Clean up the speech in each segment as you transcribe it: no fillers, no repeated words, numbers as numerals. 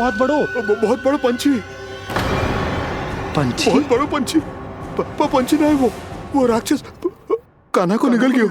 बहुत बड़ो बहुत बड़ा पंछी। पंछी? बहुत बड़ा पंछी। पंछी ना है वो राक्षस कान्हा को निगल गया।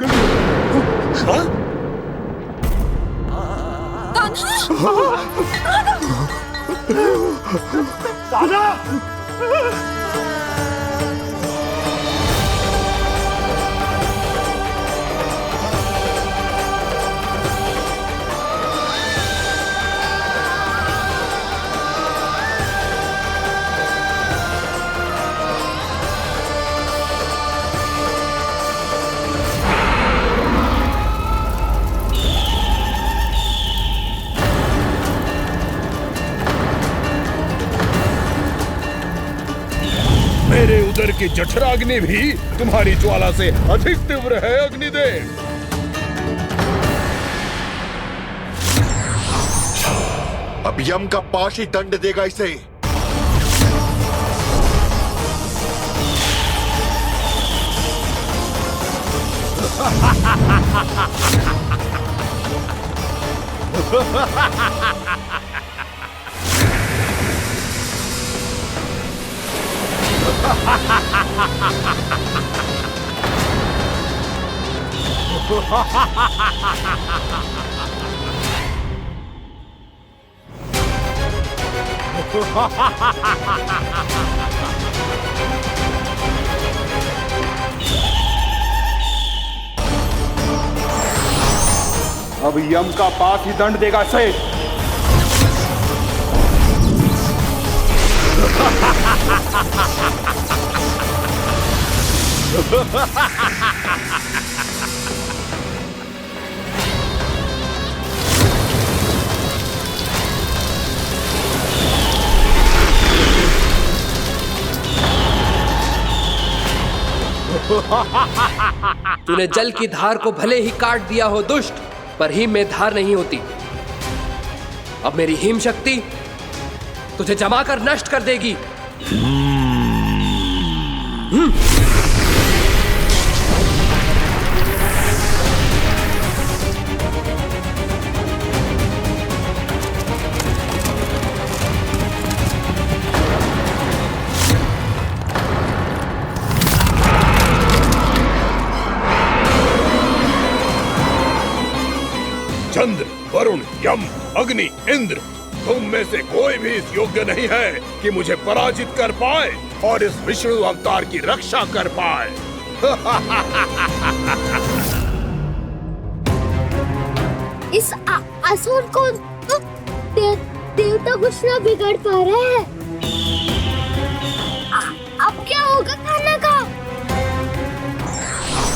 मेरे उदर की जठराग्नि भी तुम्हारी ज्वाला से अधिक तीव्र है अग्निदेव। अब यम का पाश ही दंड देगा इसे। अब यम का पास ही दंड देगा इसे। तूने जल की धार को भले ही काट दिया हो दुष्ट, पर हिम में धार नहीं होती। अब मेरी हिम शक्ति तुझे जमा कर नष्ट कर देगी। चंद्र, वरुण, यम, अग्नि, इंद्र, तुम में से कोई भी इस योग्य नहीं है कि मुझे पराजित कर पाए और इस विष्णु अवतार की रक्षा कर पाए। इस असुर को देवता कुछ ना बिगाड़ पा रहे हैं। अब क्या होगा खाना का?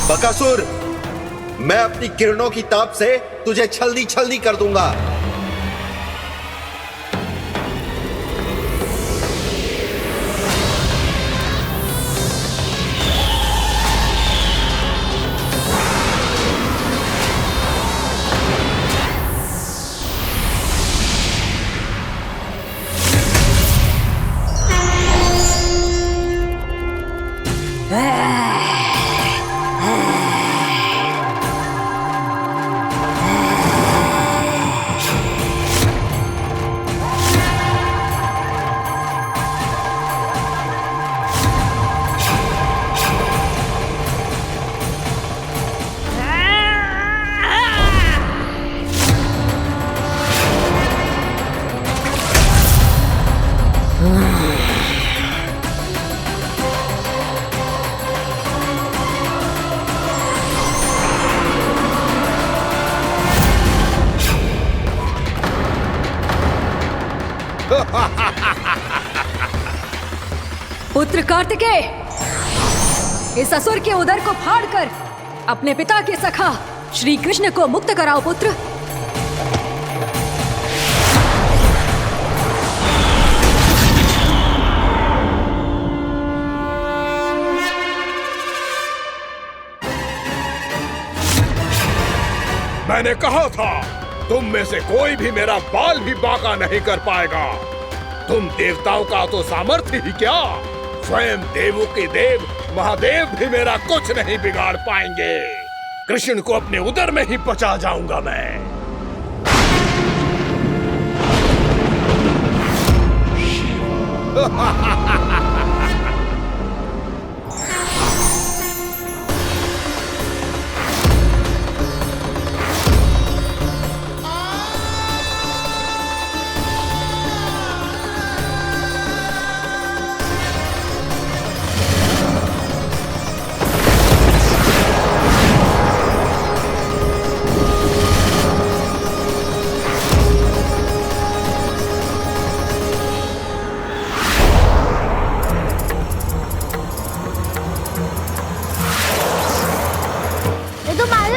बकासुर, मैं अपनी किरणों की ताप से तुझे छल्दी छल्दी कर दूंगा। पुत्र कार्तिकेय, इस असुर के उदर को फाड़कर अपने पिता के सखा श्री कृष्ण को मुक्त कराओ पुत्र। मैंने कहा था, तुम में से कोई भी मेरा बाल भी बांका नहीं कर पाएगा। तुम देवताओं का तो सामर्थ्य ही क्या, स्वयं देवों के देव महादेव भी मेरा कुछ नहीं बिगाड़ पाएंगे। कृष्ण को अपने उदर में ही पचा जाऊंगा मैं।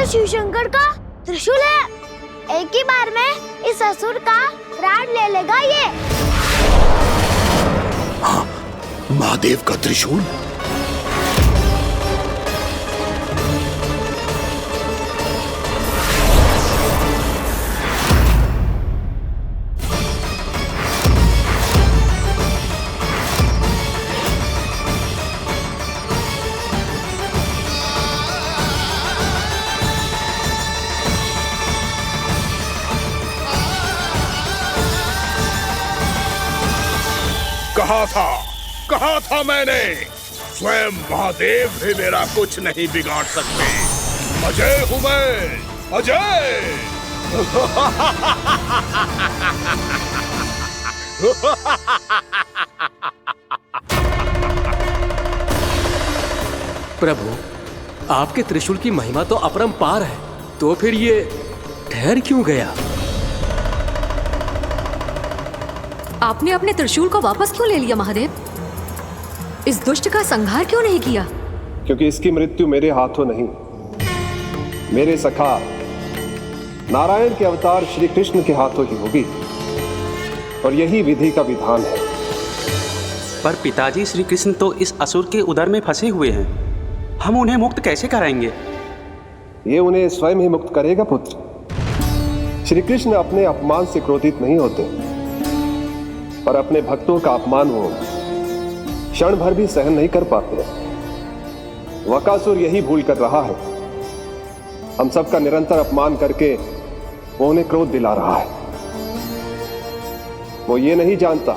शिव शंकर का त्रिशूल है। एक ही बार में इस असुर का प्राण ले लेगा ये। हाँ, महादेव का त्रिशूल। कहा था मैंने, स्वयं महादेव भी मेरा कुछ नहीं बिगाड़ सकते। अजय हूं मैं, अजय। प्रभु, आपके त्रिशूल की महिमा तो अपरंपार है, तो फिर ये ठहर क्यों गया? आपने अपने त्रिशूल को वापस क्यों ले लिया महादेव? इस दुष्ट का संहार क्यों नहीं किया? क्योंकि इसकी मृत्यु मेरे हाथों नहीं, मेरे सखा नारायण के अवतार श्री कृष्ण के हाथों ही होगी, और यही विधि का विधान है। पर पिताजी, श्री कृष्ण तो इस असुर के उदर में फंसे हुए हैं, हम उन्हें मुक्त कैसे कराएंगे? ये उन्हें स्वयं ही मुक्त करेगा पुत्र। श्री कृष्ण अपने अपमान से क्रोधित नहीं होते, पर अपने भक्तों का अपमान वो क्षण भर भी सहन नहीं कर पाते। वकासुर यही भूल कर रहा है, हम सबका निरंतर अपमान करके वो उन्हें क्रोध दिला रहा है। वो ये नहीं जानता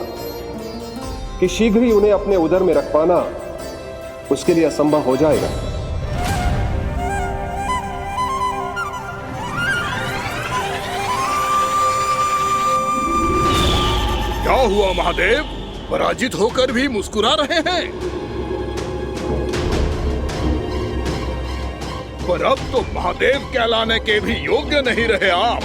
कि शीघ्र ही उन्हें अपने उदर में रख पाना उसके लिए असंभव हो जाएगा। क्या हुआ महादेव, पराजित होकर भी मुस्कुरा रहे हैं? पर अब तो महादेव कहलाने के भी योग्य नहीं रहे आप।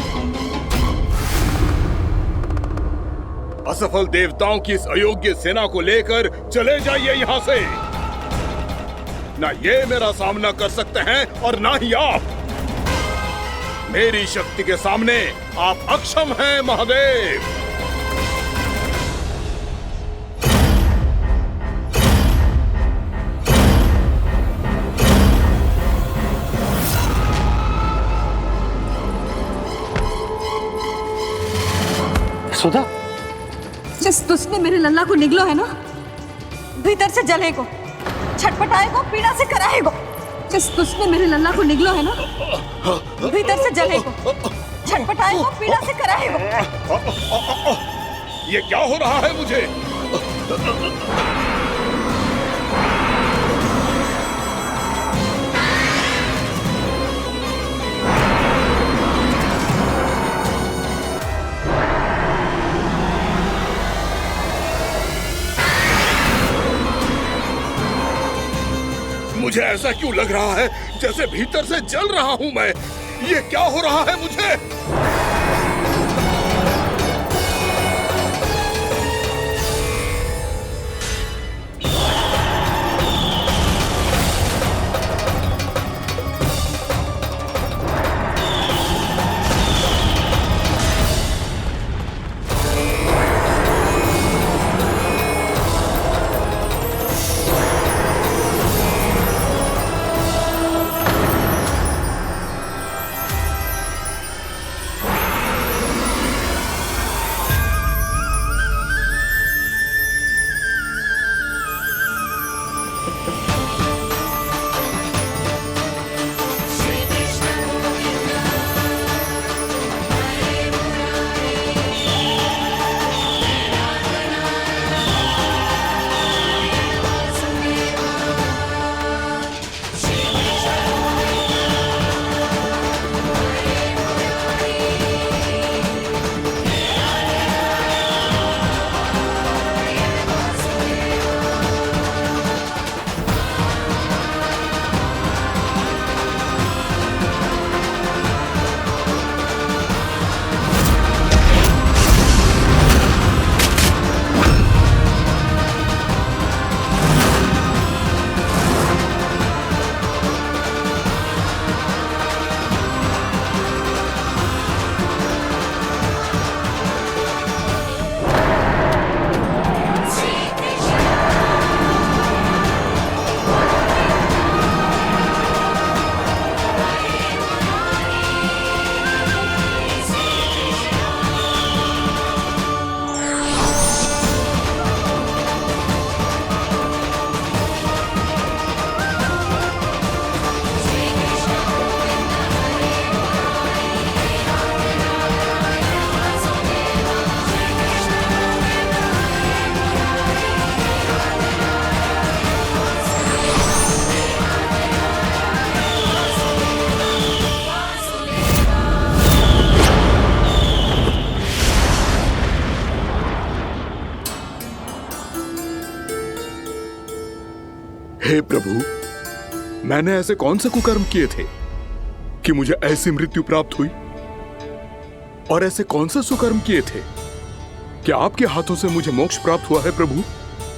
असफल देवताओं की इस अयोग्य सेना को लेकर चले जाइए यहाँ से। ना ये मेरा सामना कर सकते हैं और ना ही आप। मेरी शक्ति के सामने आप अक्षम हैं महादेव। सुधा, जिस दुष्ट ने मेरे लल्ला को निगलो है ना, भीतर से जलेगो, छटपटाएगो, पीड़ा से कराएगो। जिस दुष्ट ने मेरे लल्ला को निगलो है ना, भीतर से जलेगो, छटपटाएगो, पीड़ा से कराएगो। ये क्या हो रहा है मुझे? मुझे ऐसा क्यों लग रहा है जैसे भीतर से जल रहा हूं मैं? ये क्या हो रहा है मुझे? हे प्रभु, मैंने ऐसे कौन से कुकर्म किए थे कि मुझे ऐसी मृत्यु प्राप्त हुई? और ऐसे कौन से सुकर्म किए थे कि आपके हाथों से मुझे मोक्ष प्राप्त हुआ है प्रभु?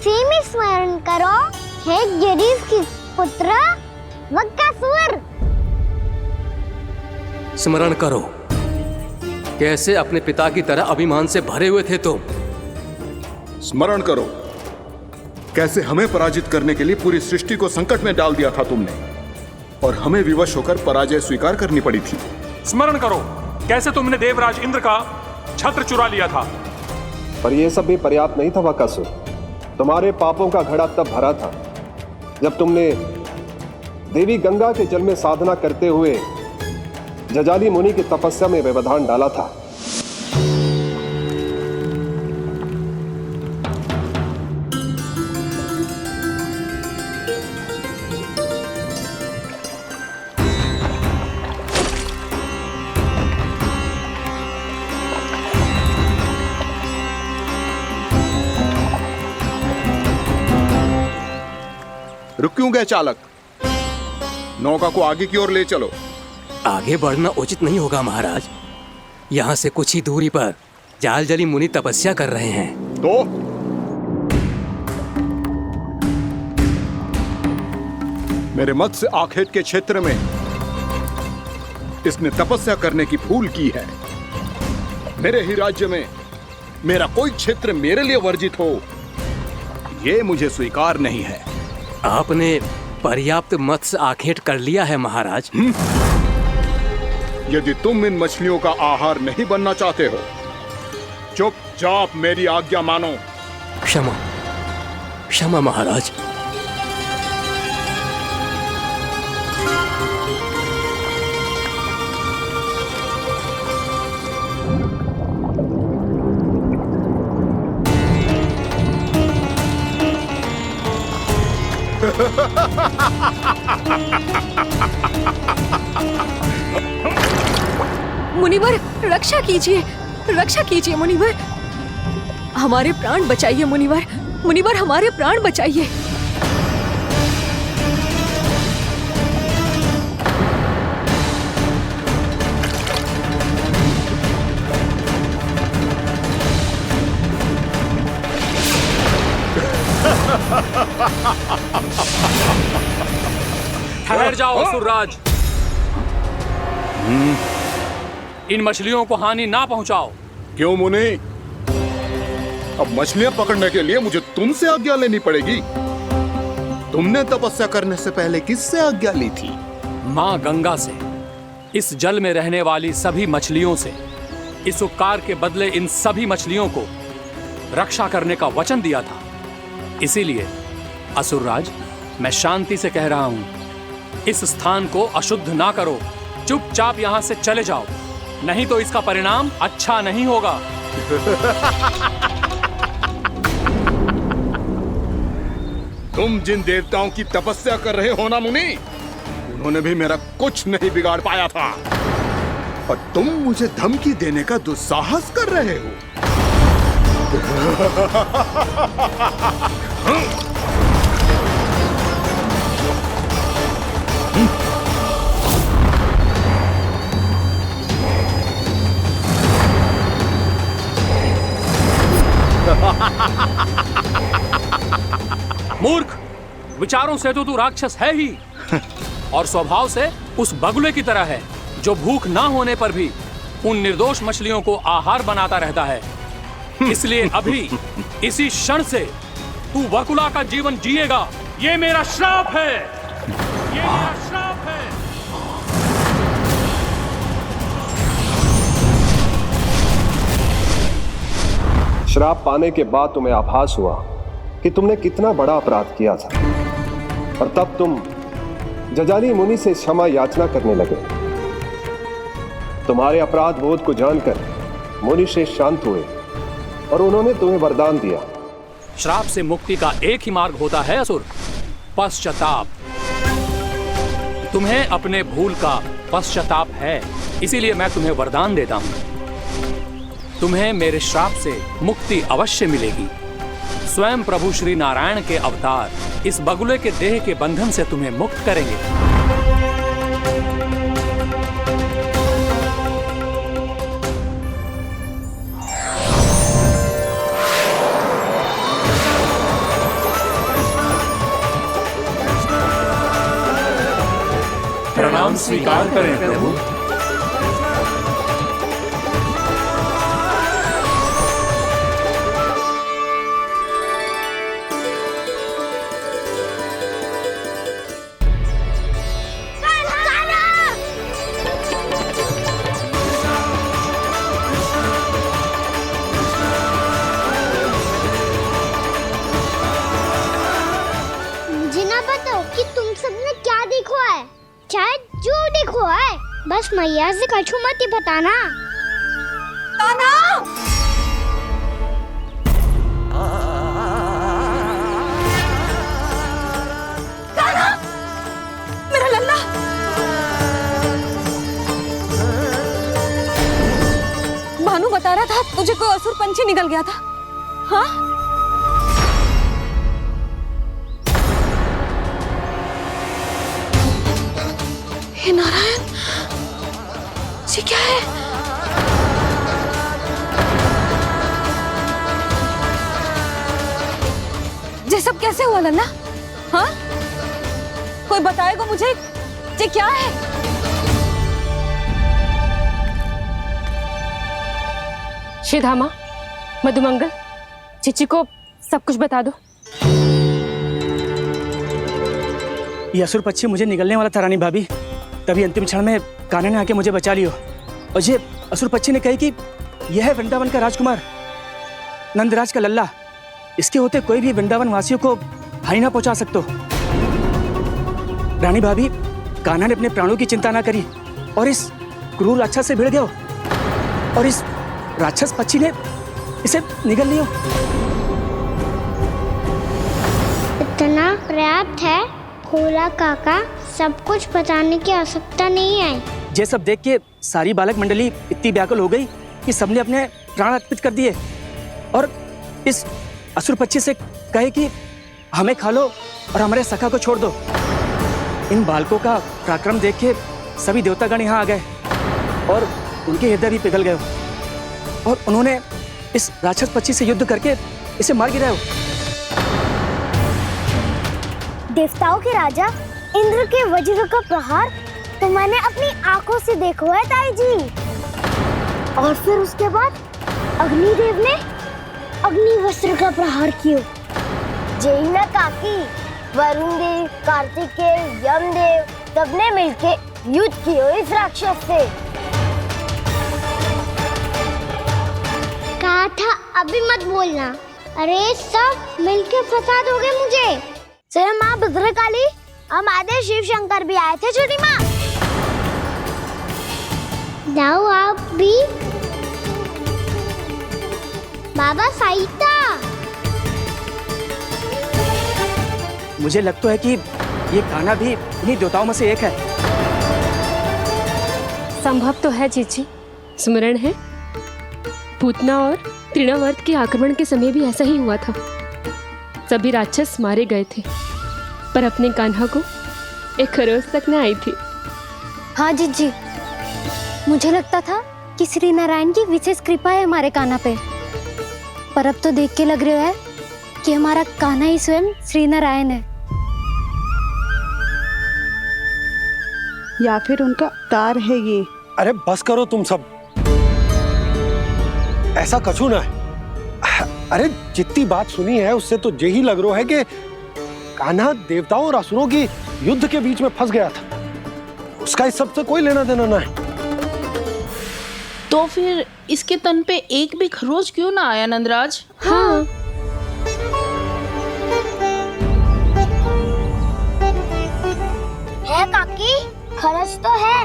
में स्मरण करो, हे जरीस की पुत्र वक्कासुर। स्मरण करो, कैसे अपने पिता की तरह अभिमान से भरे हुए थे तुम। स्मरण करो, कैसे हमें पराजित करने के लिए पूरी सृष्टि को संकट में डाल दिया था तुमने, और हमें विवश होकर पराजय स्वीकार करनी पड़ी थी। स्मरण करो, कैसे तुमने देवराज इंद्र का छत्र चुरा लिया था। पर यह सब भी पर्याप्त नहीं था वक्कासुर। तुम्हारे पापों का घड़ा तब भरा था जब तुमने देवी गंगा के जल में साधना करते हुए जजाली मुनि की तपस्या में व्यवधान डाला था। रुक क्यों गए चालक? नौका को आगे की ओर ले चलो। आगे बढ़ना उचित नहीं होगा महाराज। यहाँ से कुछ ही दूरी पर जालजली मुनि तपस्या कर रहे हैं। तो मेरे मत्स्य आखेट के क्षेत्र में इसने तपस्या करने की भूल की है। मेरे ही राज्य में मेरा कोई क्षेत्र मेरे लिए वर्जित हो, यह मुझे स्वीकार नहीं है। आपने पर्याप्त मत्स्य आखेट कर लिया है महाराज। यदि तुम इन मछलियों का आहार नहीं बनना चाहते हो, चुपचाप मेरी आज्ञा मानो। क्षमा, क्षमा महाराज। मुनिवर, रक्षा कीजिए, रक्षा कीजिए मुनिवर। हमारे प्राण बचाइए मुनिवर, मुनिवर हमारे प्राण बचाइए। ठहर जाओ असुरराज, इन मछलियों को हानि ना पहुंचाओ। क्यों मुनि? अब मछलियां पकड़ने के लिए मुझे तुमसे आज्ञा लेनी पड़ेगी। तुमने तपस्या करने से पहले किससे आज्ञा ली थी? मां गंगा से, इस जल में रहने वाली सभी मछलियों से। इस उपकार के बदले इन सभी मछलियों को रक्षा करने का वचन दिया था। इसीलिए असुरराज, मैं शांति से कह रहा हूं, इस स्थान को अशुद्ध ना करो। चुपचाप यहां से चले जाओ, नहीं तो इसका परिणाम अच्छा नहीं होगा। तुम जिन देवताओं की तपस्या कर रहे हो ना मुनि, उन्होंने भी मेरा कुछ नहीं बिगाड़ पाया था, और तुम मुझे धमकी देने का दुस्साहस कर रहे हो। मूर्ख, विचारों से तो तू राक्षस है ही, और स्वभाव से उस बगुले की तरह है जो भूख ना होने पर भी उन निर्दोष मछलियों को आहार बनाता रहता है। इसलिए अभी इसी क्षण से तू बगुला का जीवन जिएगा। ये मेरा श्राप है, ये मेरा श्राप है। श्राप पाने के बाद तुम्हें आभास हुआ कि तुमने कितना बड़ा अपराध किया था, और तब तुम जजाली मुनि से क्षमा याचना करने लगे। तुम्हारे अपराध बोध को जानकर मुनि श्रेष्ठ शांत हुए और उन्होंने तुम्हें वरदान दिया। श्राप से मुक्ति का एक ही मार्ग होता है असुर, पश्चाताप। तुम्हें अपने भूल का पश्चाताप है, इसीलिए मैं तुम्हें वरदान देता हूं। तुम्हें मेरे श्राप से मुक्ति अवश्य मिलेगी। स्वयं प्रभु श्री नारायण के अवतार इस बगुले के देह के बंधन से तुम्हें मुक्त करेंगे। प्रणाम स्वीकार करें प्रभु। मुझे ना बताओ कि तुम सबने क्या देखा है, शायद जो देखो है, बस मैया से कछु मत ही बताना। कान्हा! कान्हा! मेरा लल्ला! भानु बता रहा था तुझे कोई असुर पंछी निकल गया था। हाँ? हे नारायण, ये क्या है? ये सब कैसे हुआ लल्ला? हाँ? कोई बताएगा मुझे ये क्या है? श्रीधामा, मधुमंगल, चिची को सब कुछ बता दो। ये असुर पक्षी मुझे निगलने वाला था रानी भाभी, तभी अंतिम क्षण में कान्हा ने आके मुझे बचा लियो। और ये असुर पक्षी ने कही कि यह है वृंदावन का राजकुमार, नंदराज का लल्ला। इसके होते कोई भी वृंदावन वासियों को हानि ना पहुंचा सकते। रानी भाभी, कान्हा ने अपने प्राणों की चिंता ना करी और इस क्रूर राक्षस से भिड़ गयो और इस राक्षस पक्षी ने इसे निगल लियो। इतना पर्याप्त है भोला काका, सब कुछ बताने की आवश्यकता नहीं है। ये सब देख के सारी बालक मंडली इतनी व्याकुल हो गई कि सबने अपने प्राण अर्पित कर दिए और इस असुर पक्षी से कहे कि हमें खा लो और हमारे सखा को छोड़ दो। इन बालकों का पराक्रम देख के सभी देवतागण यहाँ आ गए और उनके हृदय भी पिघल गए और उन्होंने इस राक्षस पक्षी से युद्ध करके इसे मार गिराया। देवताओं के राजा इंद्र के वज्र का प्रहार तो मैंने अपनी आंखों से देखा है ताई जी। और फिर उसके बाद अग्निदेव ने अग्निवस्त्र का प्रहार किया। जय ना काकी, वरुण देव, कार्तिकेय, यमदेव सबने मिलके युद्ध किया इस राक्षस से। कहा था अभी मत बोलना। अरे सब मिलके फंसा दोगे मुझे। स्वयं माँ भद्रकाली, हमारे शिव शंकर भी आए थे छोटी माँ। जाओ आप भी। बाबा साईता, मुझे लगता है कि ये कान्हा भी इन्हीं देवताओं में से एक है। संभव तो है चीची, स्मरण है पूतना और तृणावर्त के आक्रमण के समय भी ऐसा ही हुआ था। सभी राक्षस मारे गए थे पर अपने कान्हा को एक खरोच तक न आई थी। हाँ जीजी, मुझे लगता था कि श्री नारायण की विशेष कृपा है हमारे कान्हा पे, पर अब तो देख के लग रहा है कि हमारा कान्हा ही स्वयं श्री नारायण है। या फिर उनका अवतार है ये। अरे बस करो तुम सब, ऐसा कछु ना है। अरे जितनी बात सुनी है उससे तो यही लग रहा है कि कान्हा देवताओं और असुरों की युद्ध के बीच में फंस गया था। उसका इस सब से कोई लेना देना ना है। तो फिर इसके तन पे एक भी खरोच क्यों ना आया नंदराज? हाँ, है काकी, खरच तो है।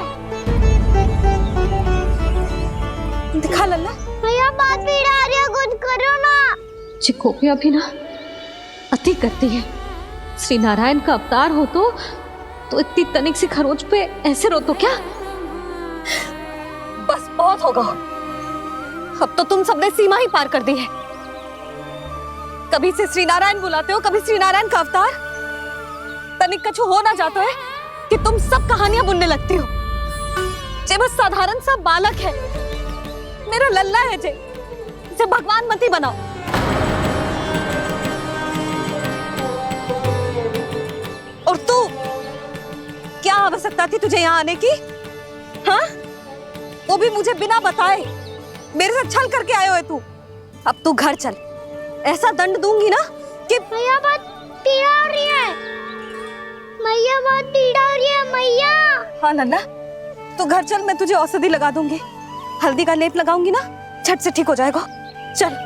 दिखा लल्ला। भैया बात पीड़ा आ रही है, कुछ करो ना। चिकोपिया भी ना अति करती है। श्री नारायण का अवतार हो तो इतनी तनिक सी खरोच पे ऐसे रो तो क्या? बस बहुत होगा। अब तो तुम सबने सीमा ही पार कर दी है। कभी से श्री नारायण बुलाते हो, कभी श्री नारायण का अवतार। तनिक कछु हो ना जाता है कि तुम सब कहानियां बुनने लगती हो। जे बस साधारण सा बालक है, मेरा लल्ला है जे, इसे भगवान मती बनाओ। और तू, क्या आवश्यकता थी तुझे यहाँ आने की? हाँ, वो भी मुझे बिना बताए। मेरे साथ छल करके आयो है तू। अब तू घर चल, ऐसा दंड दूंगी ना कि मैया बहुत पीड़ा हो रही है। मैया बहुत पीड़ा हो रही है मैया। हाँ नन्ना, तू घर चल, मैं तुझे औषधि लगा दूंगी। हल्दी का लेप लगाऊंगी ना, झट से ठीक हो जाएगा। चल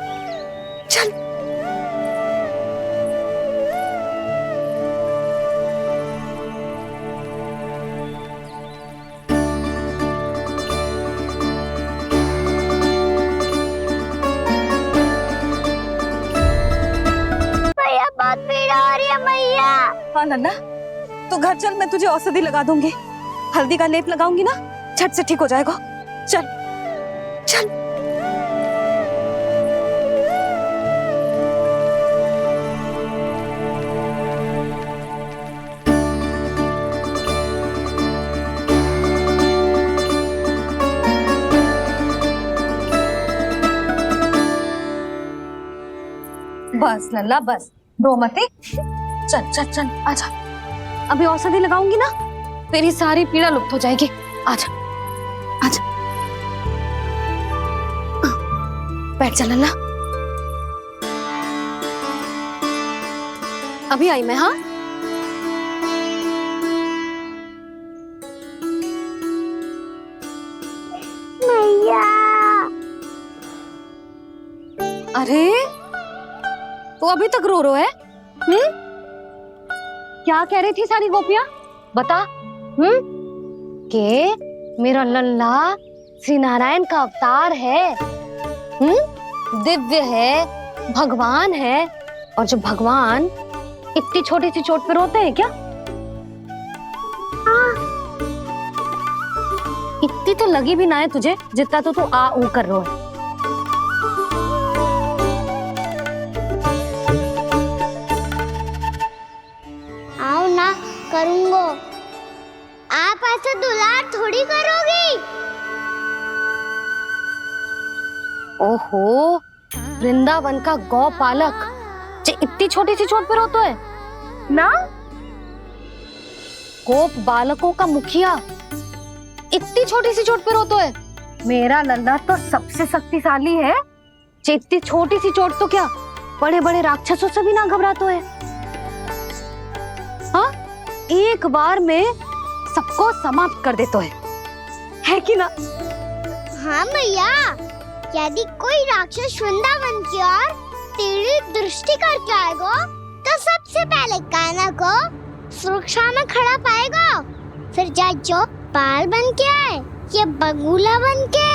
चल। मैया बहुत पीड़ा हो रही है मैया। हाँ नन्ना, तू घर चल, मैं तुझे औषधि लगा दूंगी। हल्दी का लेप लगाऊंगी ना, झट से ठीक हो जाएगा। चल चल। बस लल्ला बस, रो मते। चल चल चल, आजा। अभी औषधि लगाऊंगी ना, तेरी सारी पीड़ा लुप्त हो जाएगी। आजा आजा, बैठ जा लल्ला। अभी आई मैं। हाँ, मैया। अरे तो अभी तक रो रो है? क्या कह रही थी सारी गोपियां? बता। के मेरा लल्ला श्री नारायण का अवतार है, दिव्य है, भगवान है। और जो भगवान इतनी छोटी सी चोट पे रोते हैं क्या? इतनी तो लगी भी ना है तुझे, जितना तो तू आ ऊ कर रो है। आओ ना, करूंगो। आप ऐसा दुलार थोड़ी करोगी। ओहो, वृंदावन का गौपालक जे इतनी छोटी सी चोट पे रोता है ना? गोप बालकों का मुखिया इतनी छोटी सी चोट पे रोता है? मेरा लल्ला तो सबसे शक्तिशाली है। जे इतनी छोटी सी चोट तो क्या, बड़े बड़े राक्षसों से भी ना घबराता है। हाँ, एक बार में सबको समाप्त कर देता है कि ना? हाँ मैया, यदि कोई राक्षस वृंदावन की ओर तेरी दृष्टि करके आएगा, तो सबसे पहले कान्हा को सुरक्षा में खड़ा पाएगा। फिर चाहे जो बाल बन के आए या बगुला बन के।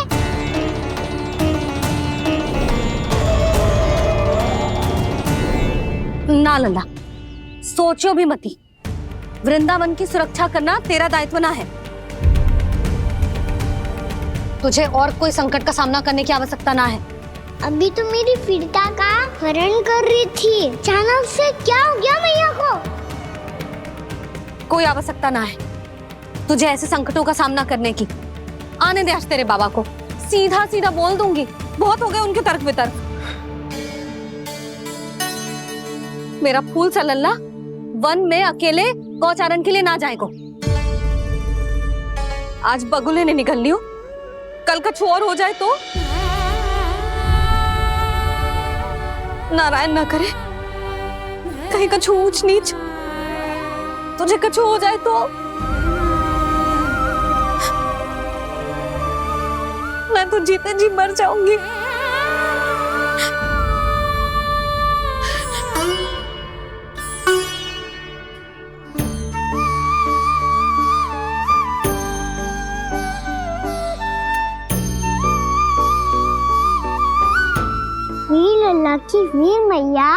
ना लल्ला, सोचो भी मती। वृंदावन की सुरक्षा करना तेरा दायित्व ना है। तुझे और कोई संकट का सामना करने की आवश्यकता ना है। अभी तो मेरी पीड़िता का हरण कर रही थी, अचानक से क्या हो गया मैया को? कोई आवश्यकता ना है तुझे ऐसे संकटों का सामना करने की। आने दे आज तेरे बाबा को, सीधा सीधा बोल दूंगी। बहुत हो गए उनके तर्क वितर्क। मेरा फूल सा लल्ला वन में अकेले गौचारण के लिए ना जाएगो। आज बगुले ने निकल लियो, कल कछु और हो जाए तो? नारायण ना करे, कहीं कछु ऊंच नीच तुझे कछु हो जाए तो? मैं तो जीते जी मर जाऊंगी। वीर लल्ला की वीर मैया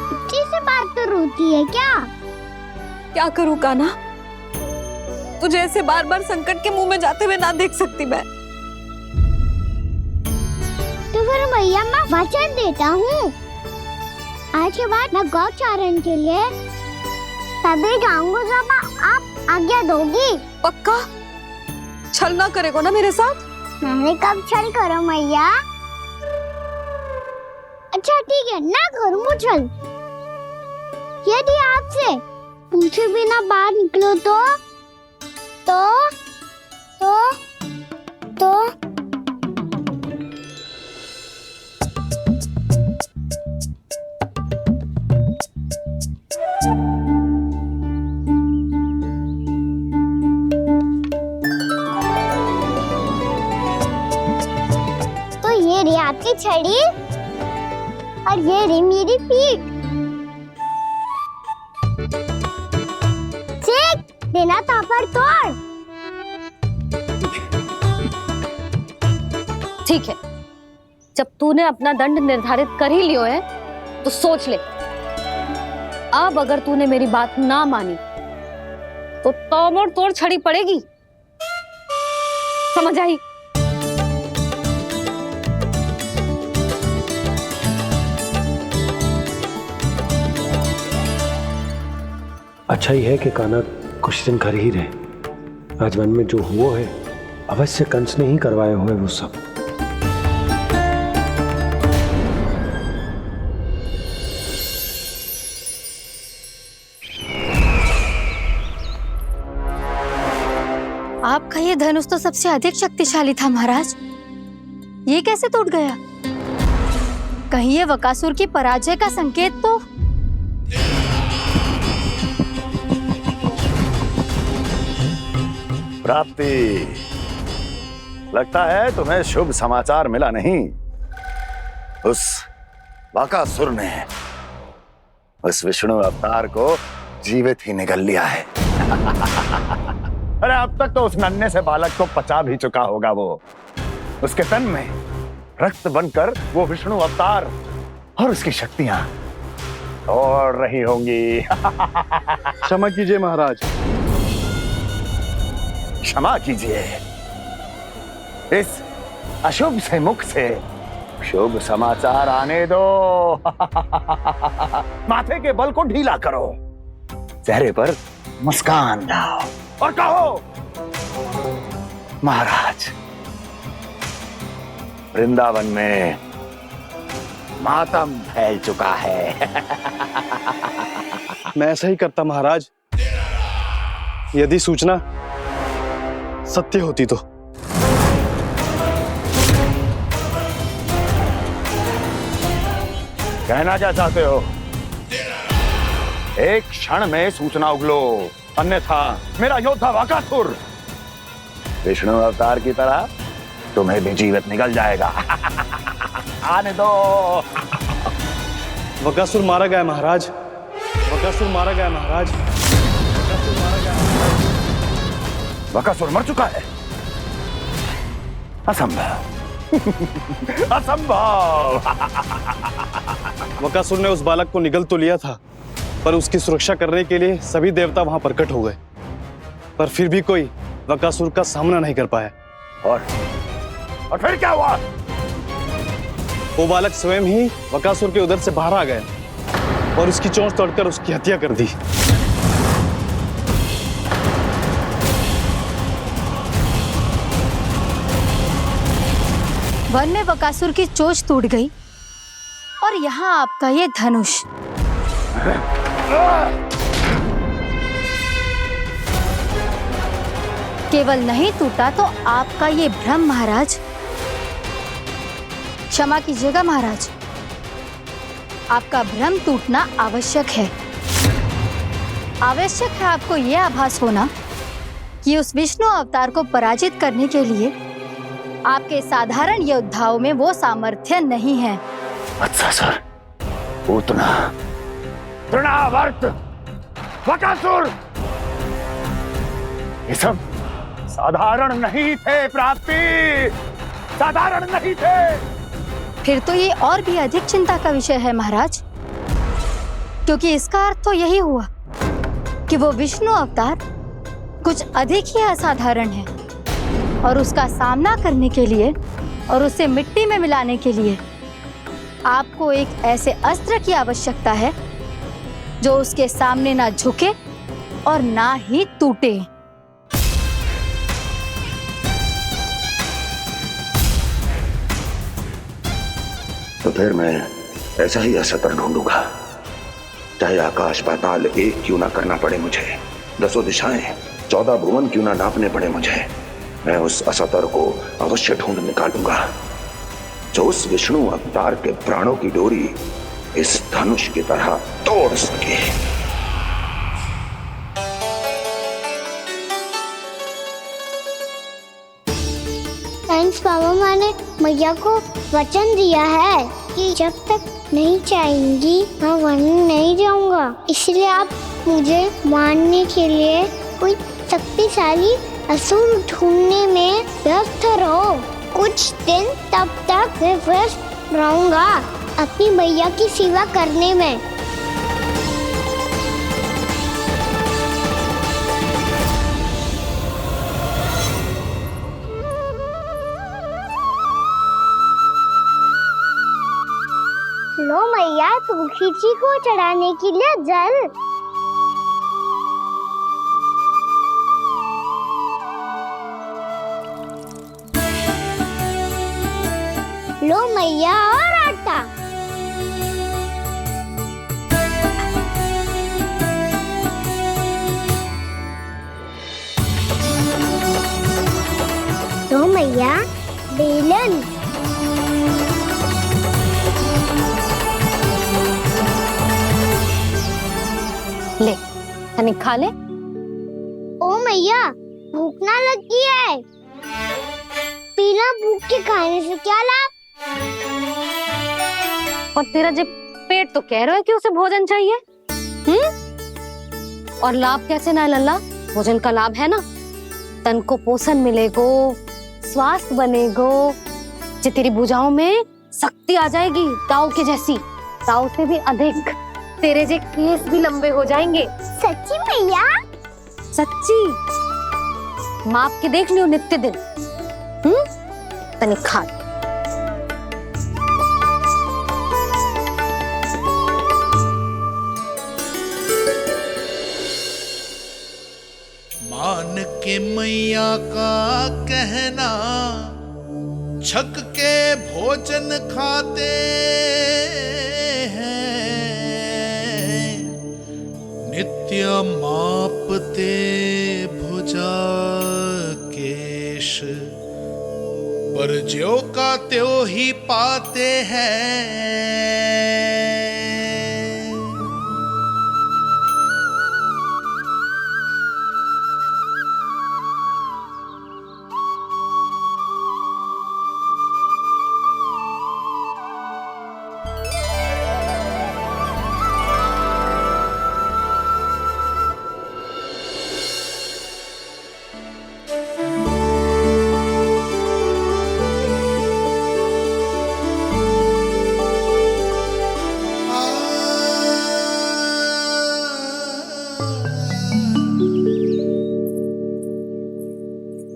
इतनी सी बात तो रोती है क्या? क्या करूं कान्हा, तुझे ऐसे बार बार संकट के मुंह में जाते हुए ना देख सकती मैं। तो फिर मैया मैं वचन देता हूँ, आज के बाद मैं गौचारण के लिए तभी जाऊंगा जब आप आज्ञा दोगी। पक्का छल ना करेगा ना मेरे साथ? मैंने कब छल करो मैया? अच्छा ठीक है, ना करूँ छल। यदि आपसे पूछे बिना बाहर निकलो तो ये रही आपकी छड़ी और ये रही मेरी पीठ। सेक देना ताबड़तोड़। ठीक है, जब तूने अपना दंड निर्धारित कर ही लियो है तो सोच ले, अब अगर तूने मेरी बात ना मानी तो तोड़ तोड़ छड़ी पड़ेगी। समझ आई? अच्छा ही है कि कान्हा कुछ दिन घर ही रहे। आज वन में जो हुआ है अवश्य कंस ने ही करवाए हुए वो सब। आपका ये धनुष तो सबसे अधिक शक्तिशाली था महाराज, ये कैसे टूट गया? कहीं ये बकासुर की पराजय का संकेत तो? प्राप्ति, लगता है तुम्हें शुभ समाचार मिला नहीं। उस बकासुर ने उस विष्णु अवतार को जीवित ही निगल लिया है। अरे अब तक तो उस नन्हे से बालक को पचा भी चुका होगा वो। उसके तन में रक्त बनकर वो विष्णु अवतार और उसकी शक्तियां दौड़ रही होंगी। क्षमा कीजिए महाराज। क्षमा कीजिए, इस अशुभ से मुख से शुभ समाचार आने दो। माथे के बल को ढीला करो, चेहरे पर मुस्कान लाओ और कहो, महाराज, वृंदावन में मातम फैल चुका है। मैं ऐसा ही करता महाराज, यदि सूचना सत्य होती तो। कहना क्या चाहते हो? एक क्षण में सूचना उगलो, अन्यथा मेरा योद्धा बकासुर विष्णु अवतार की तरह तुम्हें भी जीवित निकल जाएगा। आने दो। बकासुर मारा गया महाराज, बकासुर मारा गया महाराज, बकासुर मारा गया। बकासुर मर चुका है? असंभव। असंभव। बकासुर ने उस बालक को निगल तो लिया था, पर उसकी सुरक्षा करने के लिए सभी देवता वहां प्रकट हो गए, पर फिर भी कोई बकासुर का सामना नहीं कर पाया। और फिर क्या हुआ? वो बालक स्वयं ही बकासुर के उदर से बाहर आ गया और उसकी चोंच तोड़कर उसकी हत्या कर दी। वन में बकासुर की चोंच टूट गई और यहाँ आपका ये धनुष। केवल नहीं टूटा तो आपका ये भ्रम महाराज। क्षमा कीजिएगा महाराज, आपका भ्रम टूटना आवश्यक है। आवश्यक है आपको यह आभास होना कि उस विष्णु अवतार को पराजित करने के लिए आपके साधारण योद्धाओं में वो सामर्थ्य नहीं है। अच्छा सर, पूतना, तृणावर्त, बकासुर, ये सब साधारण नहीं थे प्राप्ति, साधारण नहीं थे। फिर तो ये और भी अधिक चिंता का विषय है महाराज, क्योंकि इसका अर्थ तो यही हुआ कि वो विष्णु अवतार कुछ अधिक ही असाधारण है और उसका सामना करने के लिए और उसे मिट्टी में मिलाने के लिए आपको एक ऐसे अस्त्र की आवश्यकता है जो उसके सामने ना झुके और ना ही टूटे। तो फिर मैं ऐसा ही अस्त्र ढूंढूंगा, चाहे आकाश पाताल एक क्यों ना करना पड़े मुझे, 10 दिशाएं 14 भुवन क्यों ना नापने पड़े मुझे। मैं उस अस्त्र को अवश्य ढूंढ निकालूंगा जो उस विष्णु अवतार के प्राणों की डोरी इस धनुष की तरह तोड़ सके। थैंक्स पापा, मैंने मैया को वचन दिया है कि जब तक नहीं चाहेंगी मैं वन नहीं जाऊंगा। इसलिए आप मुझे मारने के लिए कोई शक्तिशाली असुर ढूंढने में व्यस्त रहो। कुछ दिन तब तक मैं व्यस्त रहूंगा अपनी मैया की सेवा करने में। लो मैया, तुलसी जी को चढ़ाने के लिए जल। लो मैया, और आटा। लो मैया, बेलन। ले, तनिक खा ले। ओ मैया, भूख ना लगी है। बिना भूख के खाने से क्या लाभ? और तेरा जब पेट तो कह रहा है कि उसे भोजन चाहिए, और लाभ कैसे ना है लल्ला? भोजन का लाभ है ना, तन को पोषण मिलेगो, स्वास्थ्य बनेगो, जे तेरी भुजाओं में शक्ति आ जाएगी ताऊ के जैसी, ताऊ से भी अधिक। तेरे जे केस भी लंबे हो जाएंगे। सच्ची मैया? सच्ची। माप के देख लियो नित्य दिन। तनिक खा। मान के मैया का कहना, छक के भोजन खाते हैं, नित्य मापते भुजा केश, पर ज्यों का त्यों ही पाते हैं।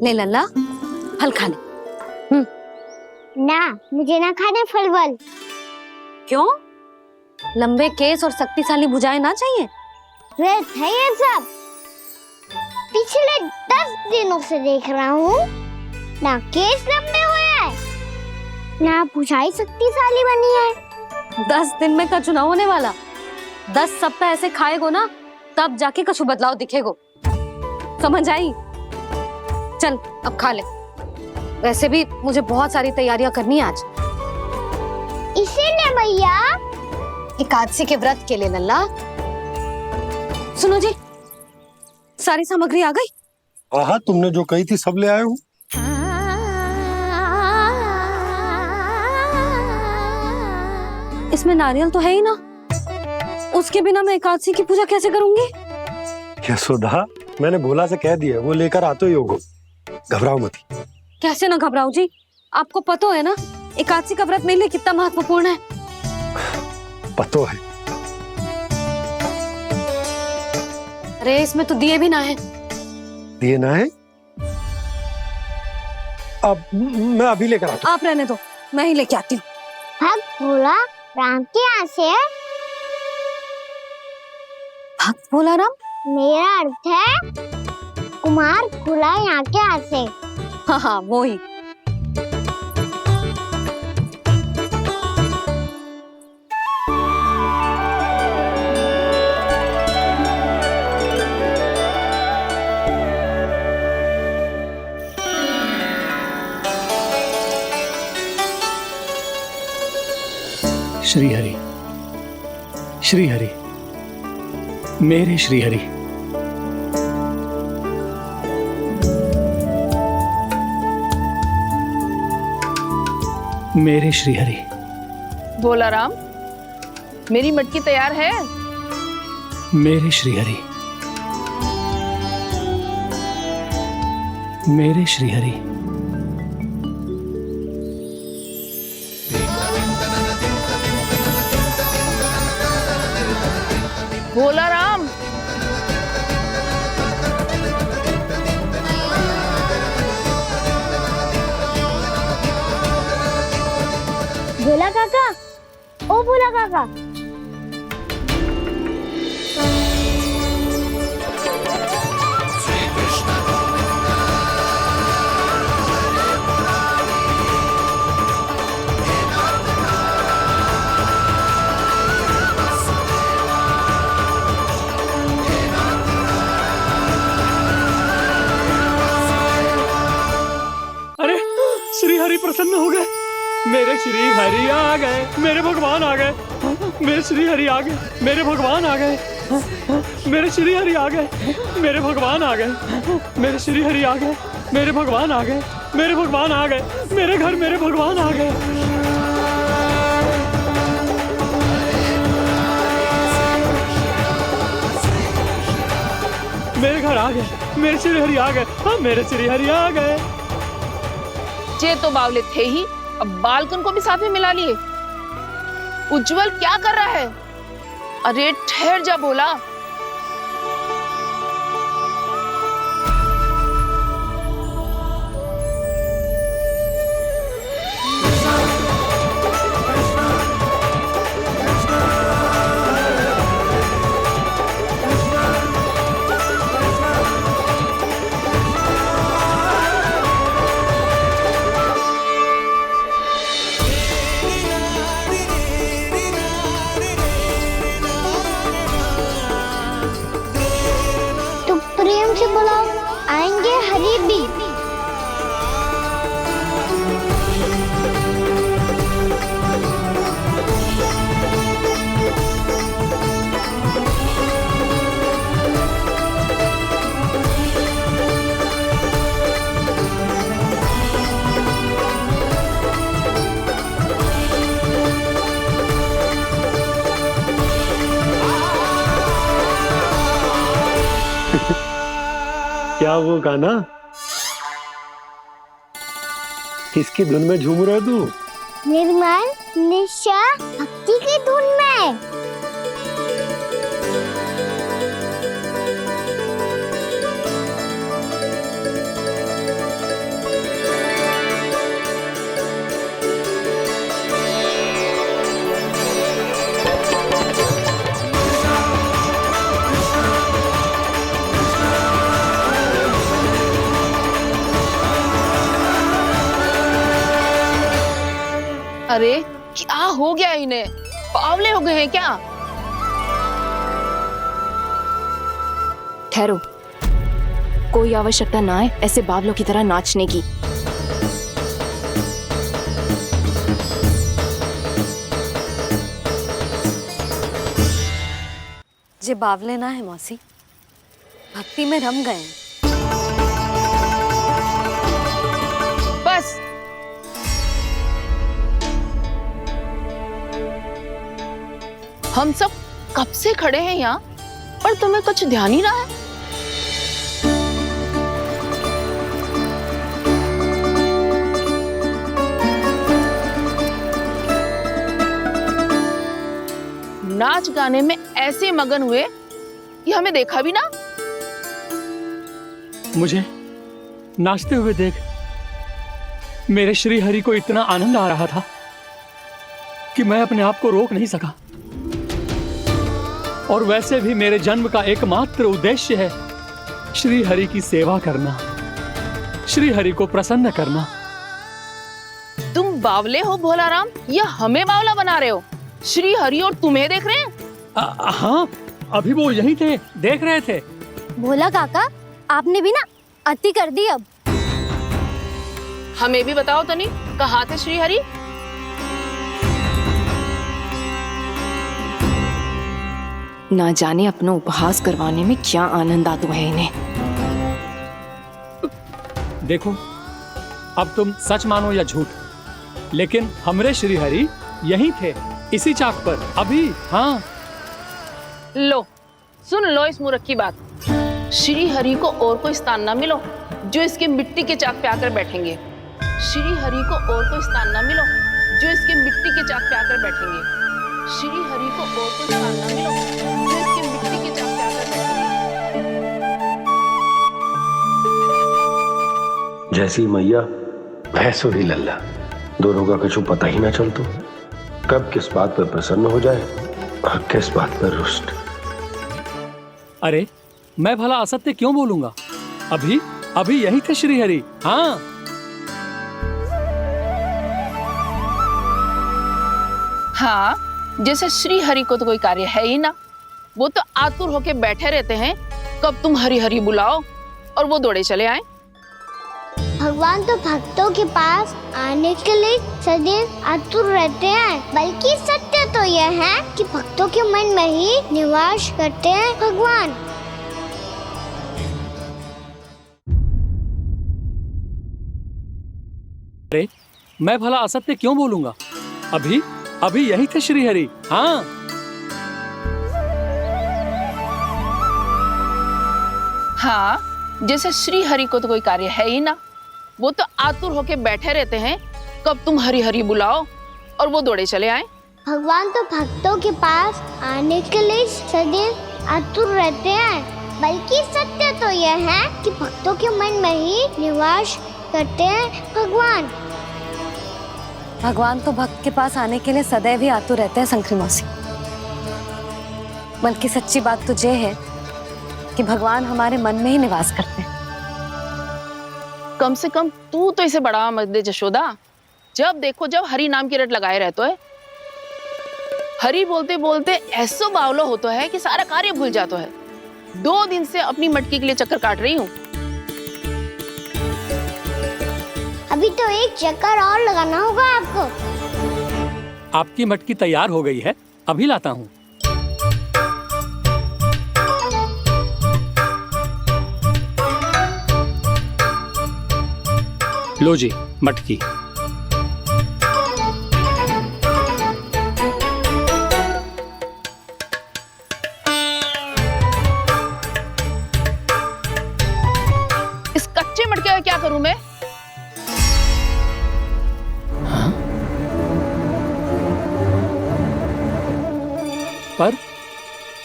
ले लल्ला, फल खा ले। ना, मुझे ना खाने फल वल। क्यों? लंबे केस और शक्तिशाली भुजाएं ना चाहिए? व्यर्थ है ये सब। पिछले 10 दिनों से देख रहा हूँ, ना केस लंबे हुए हैं, ना भुजाएं शक्तिशाली बनी है। 10 दिन में का चुनाव होने वाला। 10 सप्ताह ऐसे खाएगो ना, तब जाके कुछ बदलाव दिखेगो। समझ आई? चल अब खा ले। वैसे भी मुझे बहुत सारी तैयारियां करनी है आज। इसीलिए मैया, एकादशी के व्रत के लिए लल्ला। सुनो जी, सारी सामग्री आ गई? हाँ, तुमने जो कही थी सब ले आए हूँ। इसमें नारियल तो है ही ना, उसके बिना मैं एकादशी की पूजा कैसे करूंगी? यशोदा, मैंने भोला से कह दिया, वो लेकर आते ही होगा, घबराओ मत। कैसे ना घबराओ जी, आपको पता है ना एकादशी का व्रत मेरे लिए कितना महत्वपूर्ण है। पता है। अरे इसमें तो दिए भी ना है। दिए ना है? अब मैं अभी लेकर आता हूँ। आप रहने दो, मैं ही लेके आती हूँ। भाग भोला, राम के यहाँ से है। भक्त भोला राम? मेरा अर्थ है कुमार खुला यहाँ के यहाँ से। हाँ हाँ वो ही। श्री हरि, श्री हरि, मेरे श्री हरि। मेरे श्री हरि। भोला राम, मेरी मटकी तैयार है। मेरे श्री हरि। मेरे श्री हरि। भोला राम, भोला काका, ओ भोला काका। अरे श्री हरि प्रसन्न हो गए। मेरे श्री हरि आ गए, मेरे भगवान आ गए। मेरे श्री हरि आ गए, मेरे भगवान आ गए। मेरे श्री हरि आ गए, मेरे भगवान आ गए। मेरे श्री हरि आ गए, मेरे भगवान आ गए। मेरे भगवान आ गए, मेरे घर मेरे भगवान आ गए। मेरे घर आ गए, मेरे श्री हरि आ गए। हाँ मेरे श्री हरि आ गए। जे तो बावले थे ही, अब बालकन को भी साथ में मिला लिए। उज्जवल क्या कर रहा है? अरे ठहर जा भोला। प्रेम से बुलाओ, आएंगे हरि भी। क्या वो गाना? किसकी धुन में झूम रहा है तू? निर्मल निशा भक्ति की धुन में। अरे क्या हो गया इन्हें? बावले हो गए हैं क्या? ठहरो, कोई आवश्यकता ना है ऐसे बावलों की तरह नाचने की। जे बावले ना है मौसी, भक्ति में रम गए। बस हम सब कब से खड़े हैं यहाँ, पर तुम्हें कुछ ध्यान ही रहा है। नाच गाने में ऐसे मगन हुए कि हमें देखा भी ना। मुझे नाचते हुए देख मेरे श्री हरि को इतना आनंद आ रहा था कि मैं अपने आप को रोक नहीं सका। और वैसे भी मेरे जन्म का एकमात्र उद्देश्य है श्री हरि की सेवा करना, श्री हरि को प्रसन्न करना। तुम बावले हो भोलाराम या हमें बावला बना रहे हो? श्री हरि और तुम्हें देख रहे हैं? हाँ, अभी वो यहीं थे, देख रहे थे। भोला काका, आपने भी ना अति कर दी अब। हमें भी बताओ तनी, कहाँ थे श्री हरि? ना जाने अपना उपहास करवाने में क्या आनंद आता है इन्हें। देखो, अब तुम सच मानो या झूठ, लेकिन हमरे श्री हरि यहीं थे, इसी चाक पर अभी। हाँ, लो सुन लो इस मूर्ख की बात। श्री हरि को और कोई स्थान ना मिलो जो इसके मिट्टी के चाक पे आकर बैठेंगे। श्री हरि को और कोई स्थान ना मिलो जो इसके मिट्टी के चाक पे आकर बैठेंगे। श्री हरि को और कोई स्थान ना मिलो जो इसके मिट्टी के चाक पे आकर बैठेंगे। जैसी मैया भैंसो ही लल्ला, दोनों का कुछ पता ही ना चलतो, कब किस बात पर प्रसन्न हो जाए और किस बात पर रुष्ट। अरे मैं भला असत्य क्यों बोलूंगा? अभी यही थे श्री हरि। हाँ, हाँ, जैसे श्री हरि को तो कोई कार्य है ही ना, वो तो आतुर होके बैठे रहते हैं कब तुम हरि हरि बुलाओ और वो दौड़े चले आए। भगवान तो भक्तों के पास आने के लिए सदैव आतुर रहते हैं, बल्कि सत्य तो यह है कि भक्तों के मन में ही निवास करते हैं भगवान। अरे मैं भला असत्य क्यों बोलूंगा? अभी यही थे श्री हरि। हाँ, हाँ, जैसे श्री हरि को तो कोई कार्य है ही ना, वो तो आतुर होके बैठे रहते हैं कब तुम हरि हरि बुलाओ और वो दौड़े चले आए। भगवान तो भक्तों के पास आने के लिए सदैव आतुर रहते हैं, बल्कि सत्य तो यह है कि भक्तों के मन में ही निवास करते हैं भगवान। भगवान तो भक्त के पास आने के लिए सदैव ही आतुर रहते हैं शंकरी मौसी। बल्कि सच्ची बात तो ये है कि भगवान हमारे मन में ही निवास करते हैं। कम से कम तू तो इसे बढ़ावा मत दे जशोदा। जब देखो जब हरि नाम की रट लगाए रहते है। हरि बोलते बोलते ऐसो बावलो होता है कि सारा कार्य भूल जाता है। 2 दिन से अपनी मटकी के लिए चक्कर काट रही हूँ। अभी तो एक चक्कर और लगाना होगा आपको। आपकी मटकी तैयार हो गई है, अभी लाता हूँ। लो जी मटकी। इस कच्चे मटके का क्या करूं मैं? पर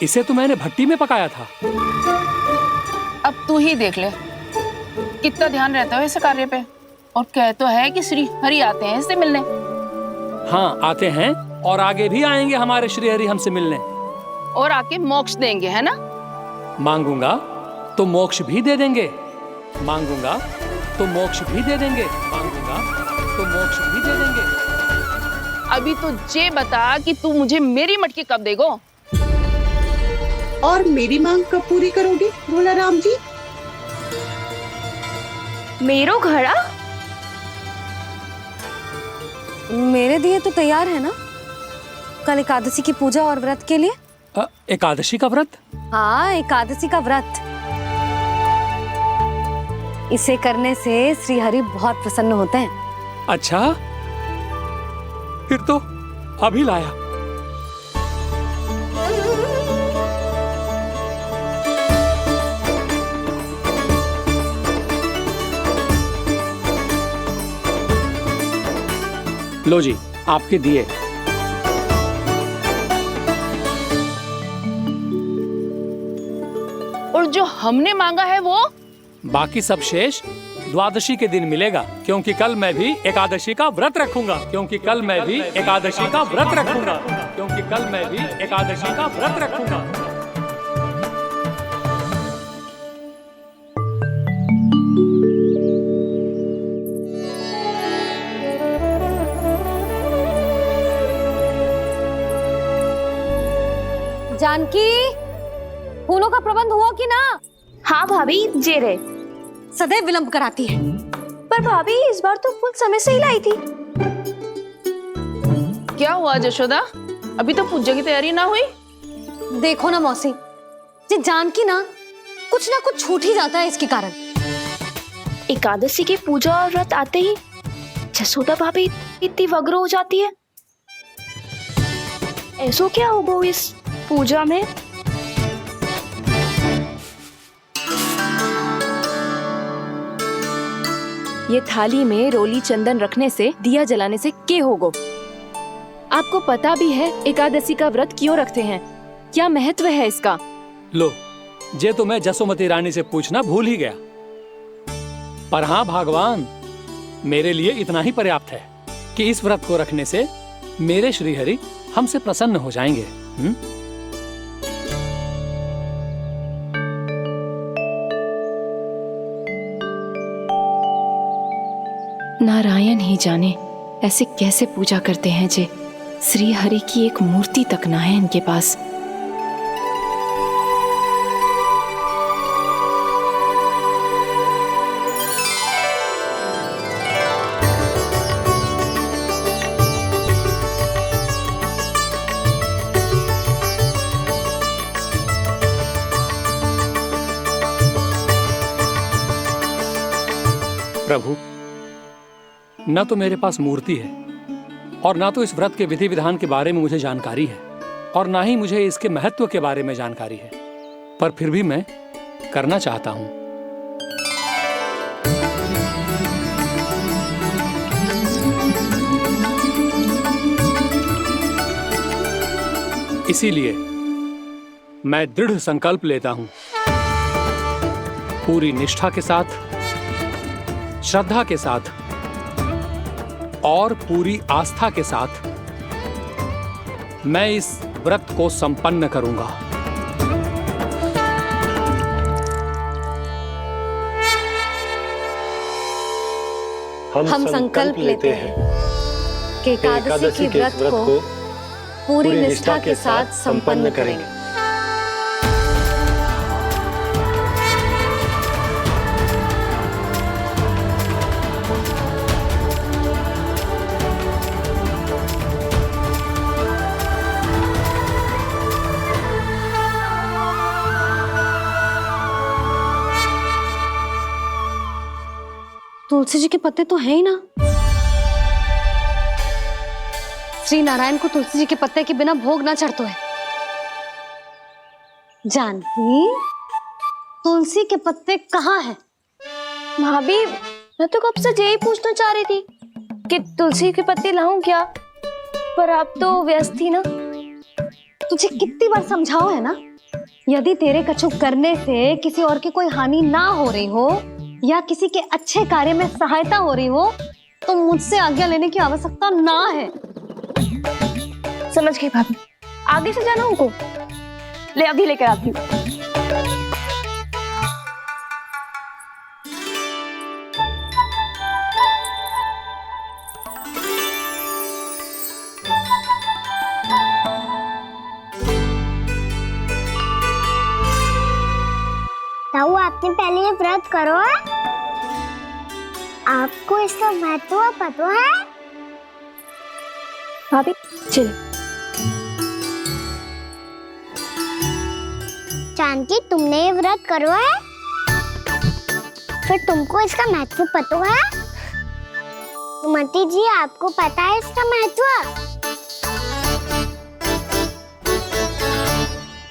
इसे तो मैंने भट्टी में पकाया था। अब तू ही देख ले कितना ध्यान रहता है इस कार्य पे। और कह तो है कि श्री हरि आते हैं इससे मिलने। हाँ आते हैं और आगे भी आएंगे हमारे श्री हरि हमसे मिलने। और आके मोक्ष देंगे, है ना? मांगूंगा तो मोक्ष भी दे देंगे, मांगूंगा तो मोक्ष भी दे देंगे, मांगूंगा तो मोक्ष भी दे देंगे। अभी तो ये बता कि तू मुझे मेरी मटकी कब देगो? और मेरी मांग कब पूरी करोगी भोलाराम जी? मेरो घड़ा मेरे दिए तो तैयार है ना? कल एकादशी की पूजा और व्रत के लिए। एकादशी का व्रत? हाँ, एकादशी का व्रत। इसे करने से श्री हरि बहुत प्रसन्न होते हैं। अच्छा, फिर तो अभी लाया। लो जी आपके दिए। और जो हमने मांगा है वो? बाकी सब शेष द्वादशी के दिन मिलेगा, क्योंकि कल मैं भी एकादशी का व्रत रखूंगा, क्योंकि कल मैं भी एकादशी का व्रत रखूंगा, क्योंकि कल मैं भी एकादशी का व्रत रखूंगा। जानकी, फूलों का प्रबंध हुआ कि ना? हाँ भाभी, जे रहे। सदैव विलंब कराती है। पर भाभी इस बार तो फूल समय से ही लाई थी। क्या हुआ जशोदा, अभी तो पूजा की तैयारी ना हुई? देखो ना मौसी, ये जानकी ना कुछ छूट ही जाता है इसके कारण। एकादशी की पूजा और व्रत आते ही जसोदा भाभी इतनी वग्र हो जाती है। ऐसो क्या हो गो इस पूजा में? ये थाली में रोली चंदन रखने से, दिया जलाने से के होगो? आपको पता भी है एकादशी का व्रत क्यों रखते हैं? क्या महत्व है इसका? लो, जे तो मैं जसोमती रानी से पूछना भूल ही गया। पर हाँ भगवान, मेरे लिए इतना ही पर्याप्त है कि इस व्रत को रखने से मेरे श्रीहरि हमसे प्रसन्न हो जाएंगे। नारायण ही जाने ऐसे कैसे पूजा करते हैं जे श्री हरि की एक मूर्ति तक ना है इनके पास। प्रभु, न तो मेरे पास मूर्ति है और ना तो इस व्रत के विधि विधान के बारे में मुझे जानकारी है, और ना ही मुझे इसके महत्व के बारे में जानकारी है, पर फिर भी मैं करना चाहता हूं। इसीलिए मैं दृढ़ संकल्प लेता हूं, पूरी निष्ठा के साथ, श्रद्धा के साथ और पूरी आस्था के साथ मैं इस व्रत को संपन्न करूंगा। हम संकल्प लेते हैं कि एकादशी के व्रत को पूरी निष्ठा के साथ संपन्न करेंगे। तुलसी जी के पत्ते तो हैं ही ना। श्री नारायण को तुलसी जी के पत्ते के बिना भोग ना चढ़तो है। जानकी, तुलसी के पत्ते कहाँ हैं? भाभी, मैं तो कब से यही पूछना चाह रही थी कि तुलसी के पत्ते लाऊं क्या, पर आप तो व्यस्त थी ना। तुझे कितनी बार समझाओ है ना, यदि तेरे कछु करने से किसी और की कोई हानि ना हो रही हो या किसी के अच्छे कार्य में सहायता हो रही हो तो मुझसे आज्ञा लेने की आवश्यकता ना है। समझ गई भाभी, आगे से जाना उनको। ले अभी लेकर आती हूँ। ताऊ, आपने पहले ये व्रत करो है? आपको इसका महत्व पता है? भाभी चल। जानकी, तुमने ये व्रत करो है? फिर तुमको इसका महत्व पता है? सुमति जी, आपको पता है इसका महत्व?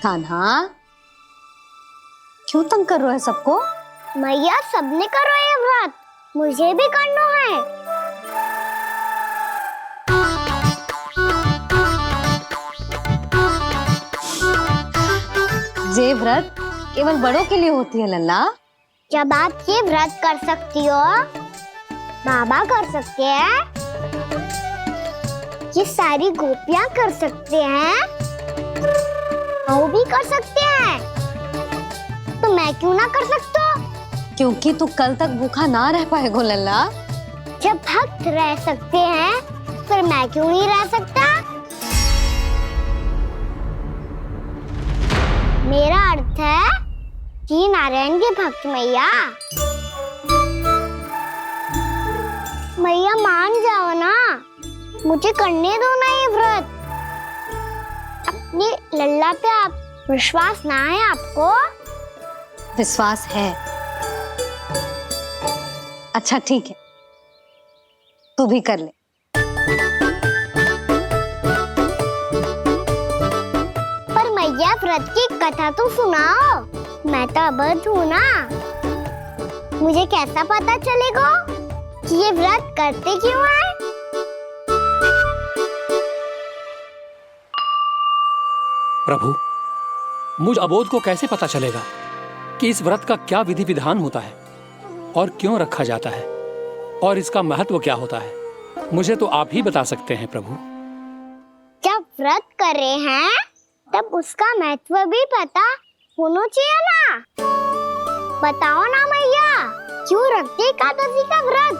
कान्हा, क्यों तंग कर रहे हो सबको? मैया, सबने करो ये व्रत, मुझे भी करना है। ये व्रत केवल बड़ों के लिए होती है लल्ला। जब आप ये व्रत कर सकती हो, बाबा कर सकते हैं, ये सारी गोपियां कर सकते हैं, वो भी कर सकते हैं, तो मैं क्यों ना कर सकता? क्योंकि तू कल तक भूखा ना रह पाएगो लल्ला। जब भक्त रह सकते हैं, फिर मैं क्यों नहीं रह सकता? मेरा अर्थ है कि नारायण के भक्त मैया, मैया मान जाओ ना, मुझे करने दो ना ये व्रत। अपनी लल्ला पे आप विश्वास ना है आपको? विश्वास है। अच्छा ठीक है, तू भी कर ले। पर मैया व्रत की कथा तो सुनाओ, मैं तो अबध हूँ ना, मुझे कैसा पता चलेगा कि ये व्रत करते क्यों हैं? प्रभु, मुझ अबोध को कैसे पता चलेगा कि इस व्रत का क्या विधि विधान होता है और क्यों रखा जाता है और इसका महत्व क्या होता है? मुझे तो आप ही बता सकते हैं प्रभु। जब व्रत कर रहे हैं तब उसका महत्व भी पता होना चाहिए ना। बताओ ना मैया, क्यों रखते एकादशी का व्रत?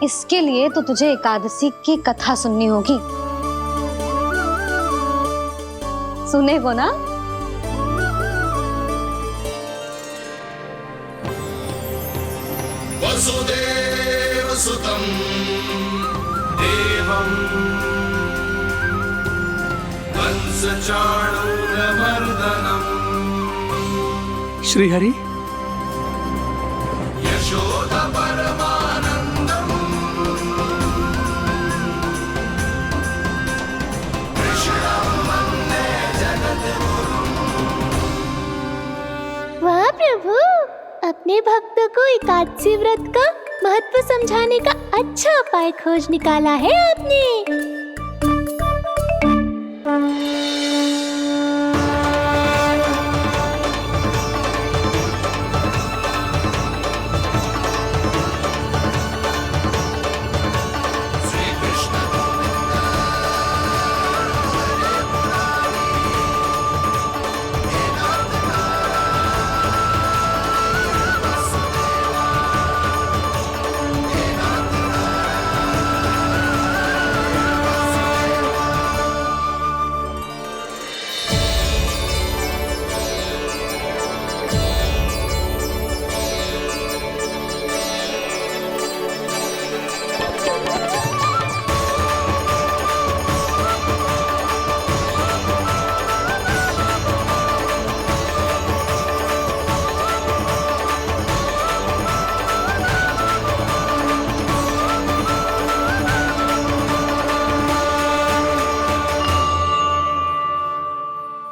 इसके लिए तो तुझे एकादशी की कथा सुननी होगी। सुनेगो ना? वसुदेव सुतं देवं कंसचाणूरमर्दनम् श्रीहरि, यशोदा परमानंदम् कृष्णं वन्दे जगद्गुरुम्। वाह प्रभु, अपने भक्तों को एकादशी व्रत का महत्व समझाने का अच्छा उपाय खोज निकाला है आपने।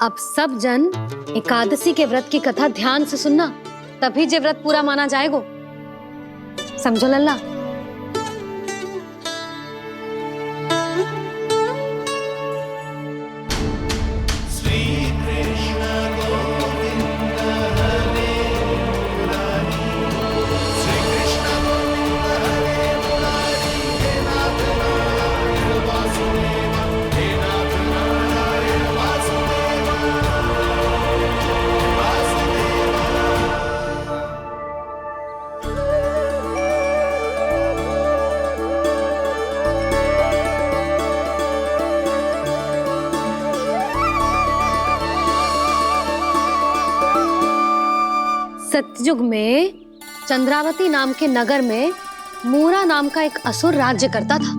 अब सब जन एकादशी के व्रत की कथा ध्यान से सुनना, तभी जे व्रत पूरा माना जाएगा। समझो लल्ला? सतयुग में चंद्रावती नाम के नगर में मूरा नाम का एक असुर राज्य करता था।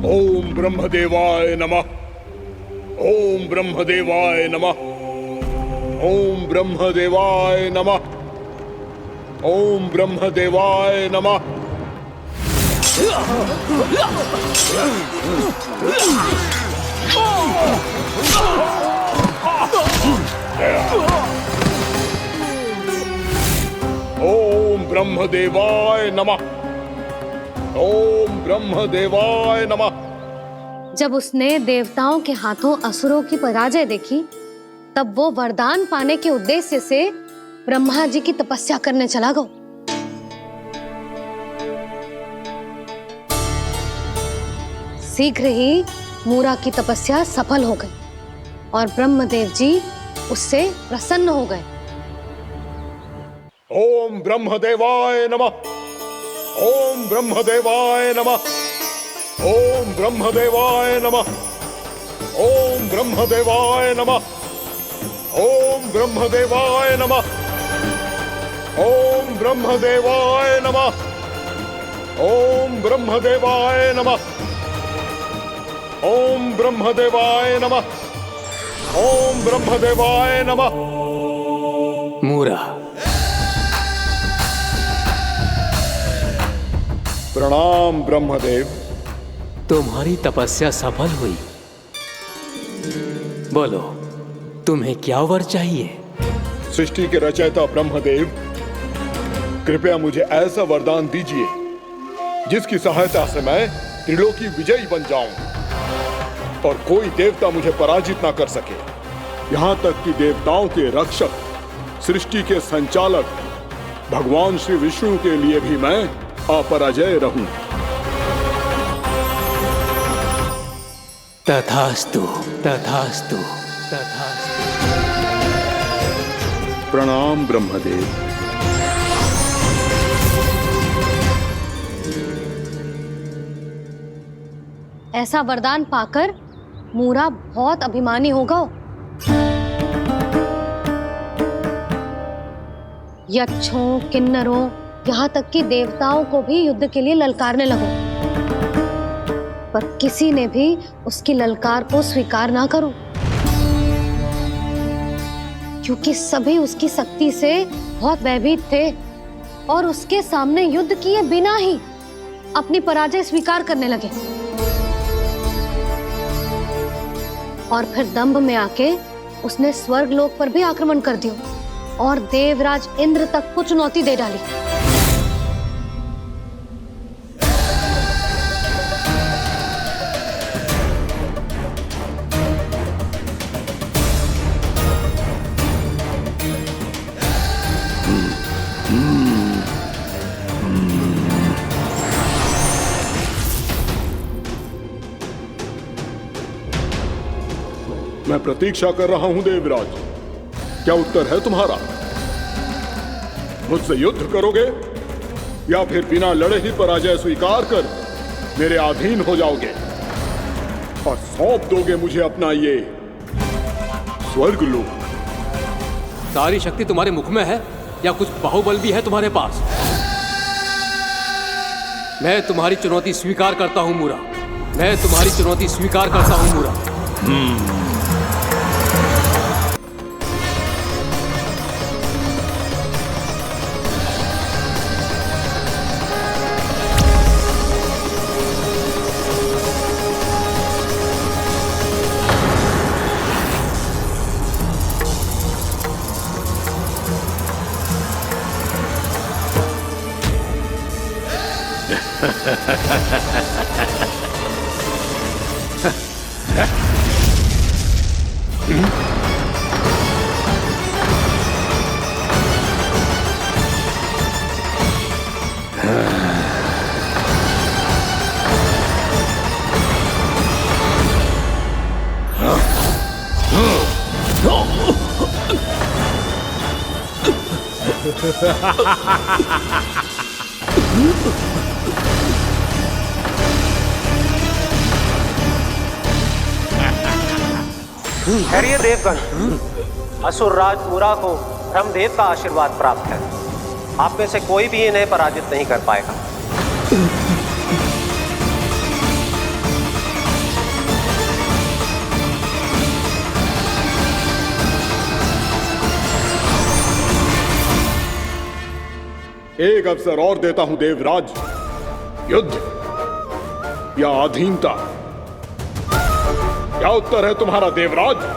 ओम ब्रह्मदेवाय नमः। ओम ब्रह्मदेवाय नमः। ओम ब्रह्मदेवाय नमः। ओम ब्रह्मदेवाय नमः। ओम ब्रह्मदेवाय नमः। ओम ब्रह्मदेवाय नमः। जब उसने देवताओं के हाथों असुरों की पराजय देखी, तब वो वरदान पाने के उद्देश्य से ब्रह्मा जी की तपस्या करने चला गो। शीघ्र ही मूरा की तपस्या सफल हो गई और ब्रह्मदेव जी उससे प्रसन्न हो गए। ओम ब्रह्मदेवाय नमः। ओम ब्रह्मदेवाय नमः। ओम ब्रह्मदेवाय नमः। ओम ब्रह्मदेवाय नमः। ओम ब्रह्मदेवाय नमः। ओम ब्रह्मदेवाय नमः। ओम ब्रह्मदेवाय नमः। ओम ब्रह्मदेवाय नमः। ओम ब्रह्मदेवाय नमः। मूरा, प्रणाम ब्रह्मदेव। तुम्हारी तपस्या सफल हुई। बोलो, तुम्हें क्या वर चाहिए? सृष्टि के रचयिता ब्रह्मदेव, कृपया मुझे ऐसा वरदान दीजिए जिसकी सहायता से मैं त्रिलोकी विजयी बन जाऊं और कोई देवता मुझे पराजित ना कर सके। यहां तक कि देवताओं के रक्षक, सृष्टि के संचालक भगवान श्री विष्णु के लिए भी मैं अपराजय रहूं। तथास्तु, तथास्तु, तथास्तु। प्रणाम ब्रह्मदेव। ऐसा वरदान पाकर मूरा बहुत अभिमानी होगा। यक्षों, किन्नरों, यहाँ तक कि देवताओं को भी युद्ध के लिए ललकारने लगो, पर किसी ने भी उसकी ललकार को स्वीकार ना करो, क्योंकि सभी उसकी शक्ति से बहुत भयभीत थे और उसके सामने युद्ध किए बिना ही अपनी पराजय स्वीकार करने लगे और फिर दंभ में आके उसने स्वर्गलोक पर भी आक्रमण कर दिया और देवराज इंद्र तक को चुनौती दे डाली। मैं प्रतीक्षा कर रहा हूं देवराज। क्या उत्तर है तुम्हारा? मुझसे युद्ध करोगे या फिर बिना लड़े ही पराजय स्वीकार कर मेरे अधीन हो जाओगे और सौंप दोगे मुझे अपना ये स्वर्गलोक? सारी शक्ति तुम्हारे मुख में है या कुछ बाहुबल भी है तुम्हारे पास? मैं तुम्हारी चुनौती स्वीकार करता हूं मूरा। मैं तुम्हारी चुनौती स्वीकार करता हूं मूरा। खैरिए देवगण, असुर राज मूरा को ब्रह्मदेव का आशीर्वाद प्राप्त है। आप में से कोई भी इन्हें पराजित नहीं कर पाएगा। एक अवसर और देता हूं देवराज। युद्ध या अधीनता, क्या उत्तर है तुम्हारा देवराज?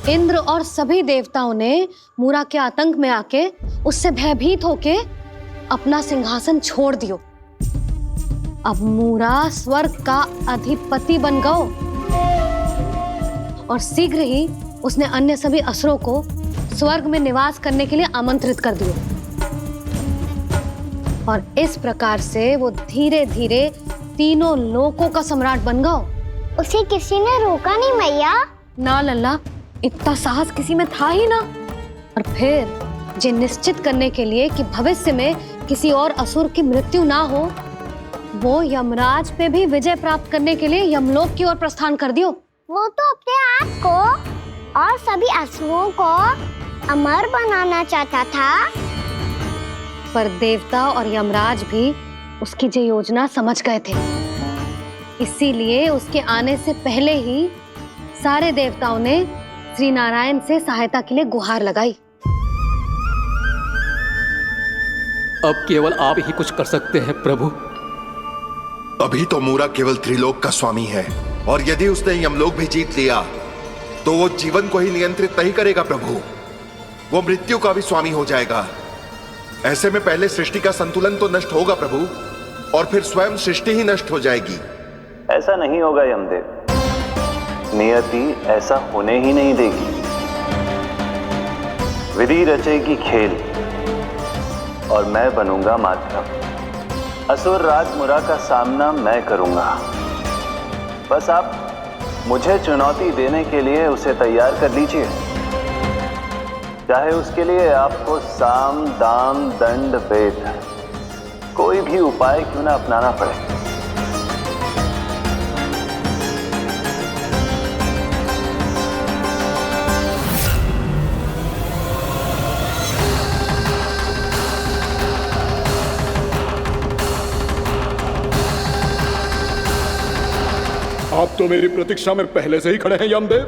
इंद्र और सभी देवताओं ने मूरा के आतंक में आके उससे भयभीत होके अपना सिंहासन छोड़ दियो। अब मूरा स्वर्ग का अधिपति बन गयो और शीघ्र ही उसने अन्य सभी असुरों को स्वर्ग में निवास करने के लिए आमंत्रित कर दिया। और इस प्रकार से वो धीरे धीरे तीनों लोकों का सम्राट बन गया। उसे किसी ने रोका नहीं मैया? ना लल्ला, इतना साहस किसी में था ही ना। और फिर ये निश्चित करने के लिए कि भविष्य में किसी और असुर की मृत्यु ना हो, वो यमराज पे भी विजय प्राप्त करने के लिए यमलोक की ओर प्रस्थान कर दियो। वो तो अपने आप को और सभी असुरों को अमर बनाना चाहता था। पर देवता और यमराज भी उसकी ये योजना समझ गए थे। इसीलिए उसके आने से पहले ही सारे देवताओं ने श्री नारायण से सहायता के लिए गुहार लगाई। अब केवल आप ही कुछ कर सकते हैं प्रभु। अभी तो मूरा केवल त्रिलोक का स्वामी है, और यदि उसने यमलोक भी जीत लिया तो वो जीवन को ही नियंत्रित नहीं करेगा प्रभु, वो मृत्यु का भी स्वामी हो जाएगा। ऐसे में पहले सृष्टि का संतुलन तो नष्ट होगा प्रभु, और फिर स्वयं सृष्टि ही नष्ट हो जाएगी। ऐसा नहीं होगा यमदेव, नियति ऐसा होने ही नहीं देगी। विधि रचेगी खेल और मैं बनूंगा माध्यम। असुर राज मुरा का सामना मैं करूंगा। बस आप मुझे चुनौती देने के लिए उसे तैयार कर लीजिए, चाहे उसके लिए आपको साम दाम दंड भेद कोई भी उपाय क्यों ना अपनाना पड़े। आप तो मेरी प्रतीक्षा में पहले से ही खड़े हैं यमदेव।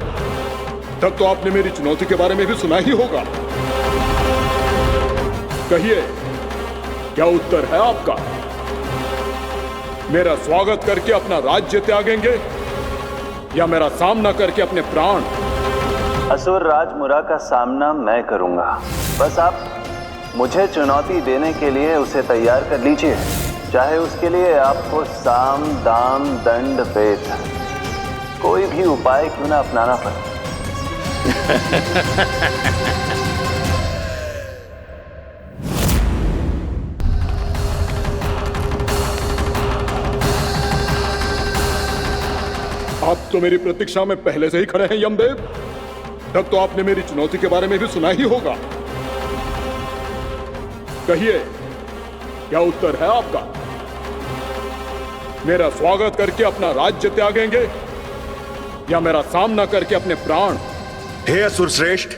तब तो आपने मेरी चुनौती के बारे में भी सुना ही होगा। कहिए, क्या उत्तर है आपका? मेरा स्वागत करके अपना राज्य त्यागेंगे या मेरा सामना करके अपने प्राण? असुर राज मुरा का सामना मैं करूंगा। बस आप मुझे चुनौती देने के लिए उसे तैयार कर लीजिए, चाहे उसके लिए आपको साम दाम दंड भेद कोई भी उपाय क्यों ना अपनाना पड़े। आप तो मेरी प्रतीक्षा में पहले से ही खड़े हैं यमदेव। तब तो आपने मेरी चुनौती के बारे में भी सुना ही होगा। कहिए, क्या उत्तर है आपका? मेरा स्वागत करके अपना राज्य त्यागेंगे या मेरा सामना करके अपने प्राण? हे असुर श्रेष्ठ,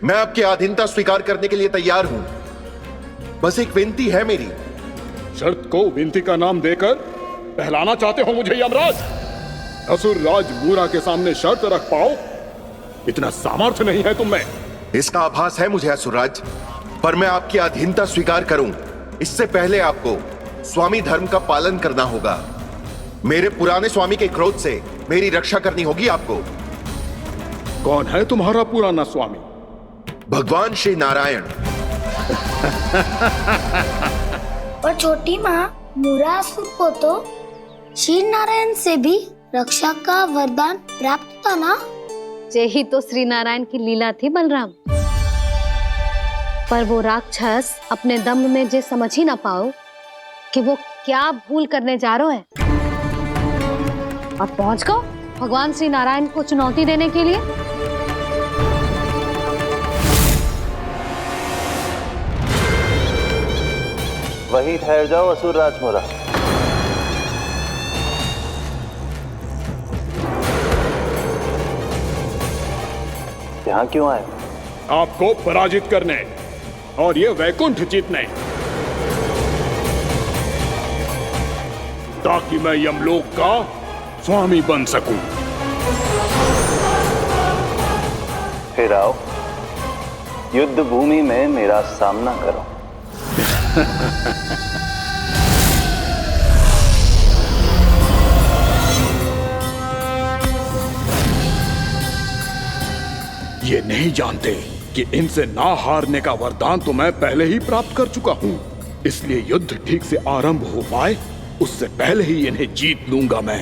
मैं आपकी अधीनता स्वीकार करने के लिए तैयार हूं। बस एक विनती है मेरी। शर्त को विनती का नाम देकर पहलाना चाहते हो मुझे यमराज? असुर राज मूरा के सामने शर्त रख पाओ, इतना सामर्थ्य नहीं है तुम में। इसका आभास है मुझे असुरराज, पर मैं आपकी अधीनता स्वीकार करूं इससे पहले आपको स्वामी धर्म का पालन करना होगा। मेरे पुराने स्वामी के क्रोध से मेरी रक्षा करनी होगी आपको। कौन है तुम्हारा पुराना स्वामी? भगवान श्री नारायण। और छोटी माँ मूरासुर को तो श्री नारायण से भी रक्षा का वरदान प्राप्त था ना? यही तो श्री नारायण की लीला थी बलराम। पर वो राक्षस अपने दम में जे समझ ही ना पाओ कि वो क्या भूल करने जा रहे हैं। अब पहुंच गो भगवान श्री नारायण को चुनौती देने के लिए। वहीं ठहर जाओ असुर राज मुरा। यहाँ क्यों आए? आपको पराजित करने और ये वैकुंठ जीतने, ताकि मैं यमलोक का स्वामी बन सकूं। फिर आओ, युद्ध भूमि में मेरा सामना करो। ये नहीं जानते कि इनसे ना हारने का वरदान तो मैं पहले ही प्राप्त कर चुका हूँ। इसलिए युद्ध ठीक से आरंभ हो पाए उससे पहले ही इन्हें जीत लूंगा मैं।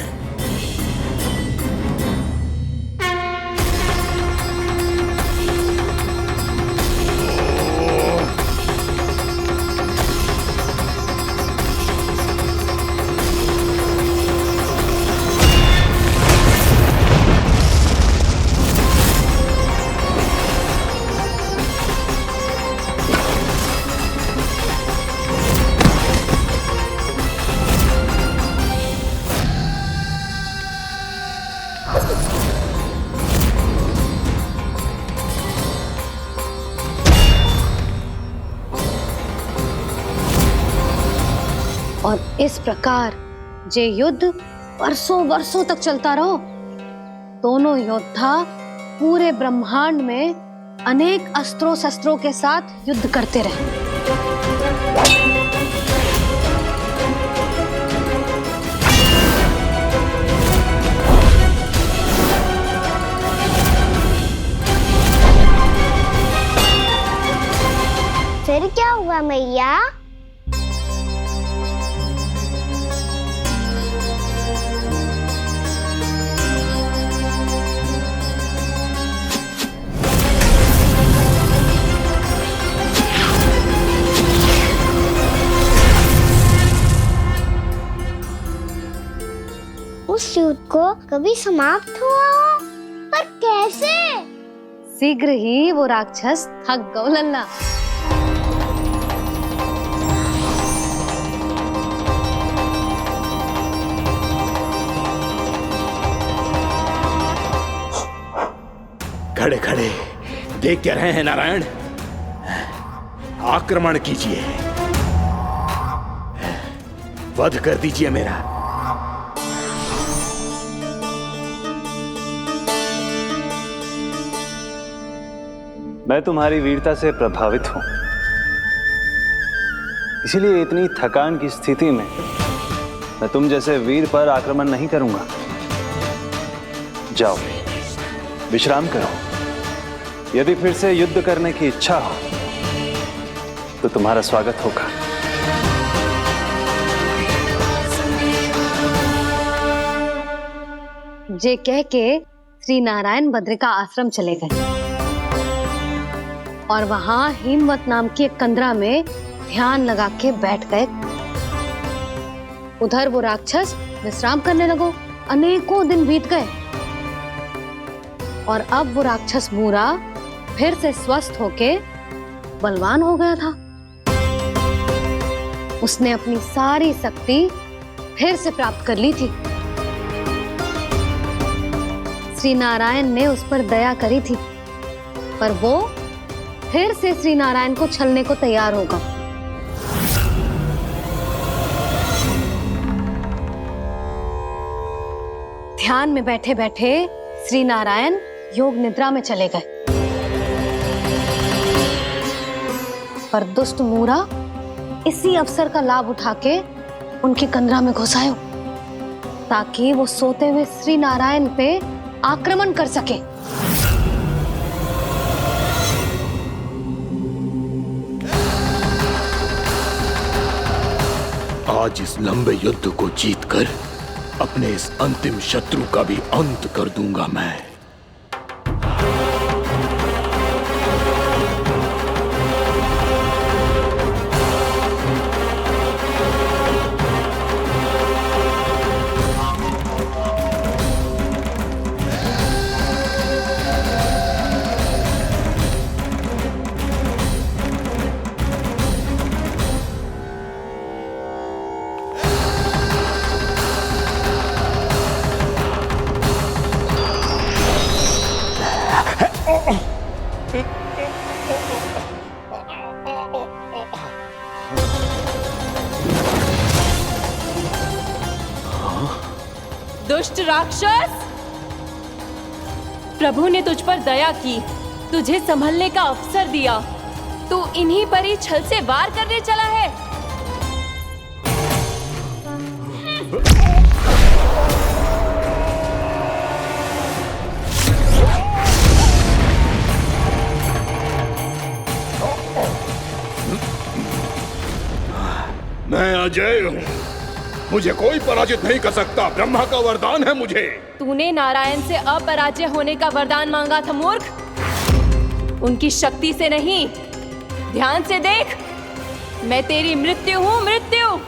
और इस प्रकार जे युद्ध वर्षों वर्षों तक चलता रहो। दोनों योद्धा पूरे ब्रह्मांड में अनेक अस्त्रों शस्त्रों के साथ युद्ध करते रहे। फिर क्या हुआ मैया? उस युद्ध को कभी समाप्त हुआ हो, पर कैसे? शीघ्र ही वो राक्षस थक गौ लल्ला। खड़े खड़े देख क्या रहे हैं नारायण? आक्रमण कीजिए, वध कर दीजिए मेरा। मैं तुम्हारी वीरता से प्रभावित हूं, इसीलिए इतनी थकान की स्थिति में मैं तुम जैसे वीर पर आक्रमण नहीं करूंगा। जाओ विश्राम करो। यदि फिर से युद्ध करने की इच्छा हो तो तुम्हारा स्वागत होगा। जे कह के श्री नारायण बद्रिका आश्रम चले गए और वहां हिमवत नाम की एक कंदरा में ध्यान लगा के बैठ गए। उधर वो राक्षस विश्राम करने लगो। अनेकों दिन बीत गए और अब वो राक्षस मूरा फिर से स्वस्थ होके बलवान हो गया था। उसने अपनी सारी शक्ति फिर से प्राप्त कर ली थी। श्री नारायण ने उस पर दया करी थी, पर वो फिर से श्री नारायण को छलने को तैयार होगा। ध्यान में बैठे बैठे श्री नारायण योग निद्रा में चले गए, पर दुष्ट मूरा इसी अवसर का लाभ उठा के उनकी कंदरा में घुस आयो ताकि वो सोते हुए श्री नारायण पे आक्रमण कर सके। आज इस लंबे युद्ध को जीतकर अपने इस अंतिम शत्रु का भी अंत कर दूंगा मैं। दुष्ट राक्षस, प्रभु ने तुझ पर दया की, तुझे संभलने का अवसर दिया। तू इन्हीं पर ही छल से वार करने चला है। मैं अजय हूँ, मुझे कोई पराजित नहीं कर सकता। ब्रह्मा का वरदान है मुझे। तूने नारायण से अपराजय होने का वरदान मांगा था मूर्ख, उनकी शक्ति से नहीं। ध्यान से देख, मैं तेरी मृत्यु हूँ, मृत्यु।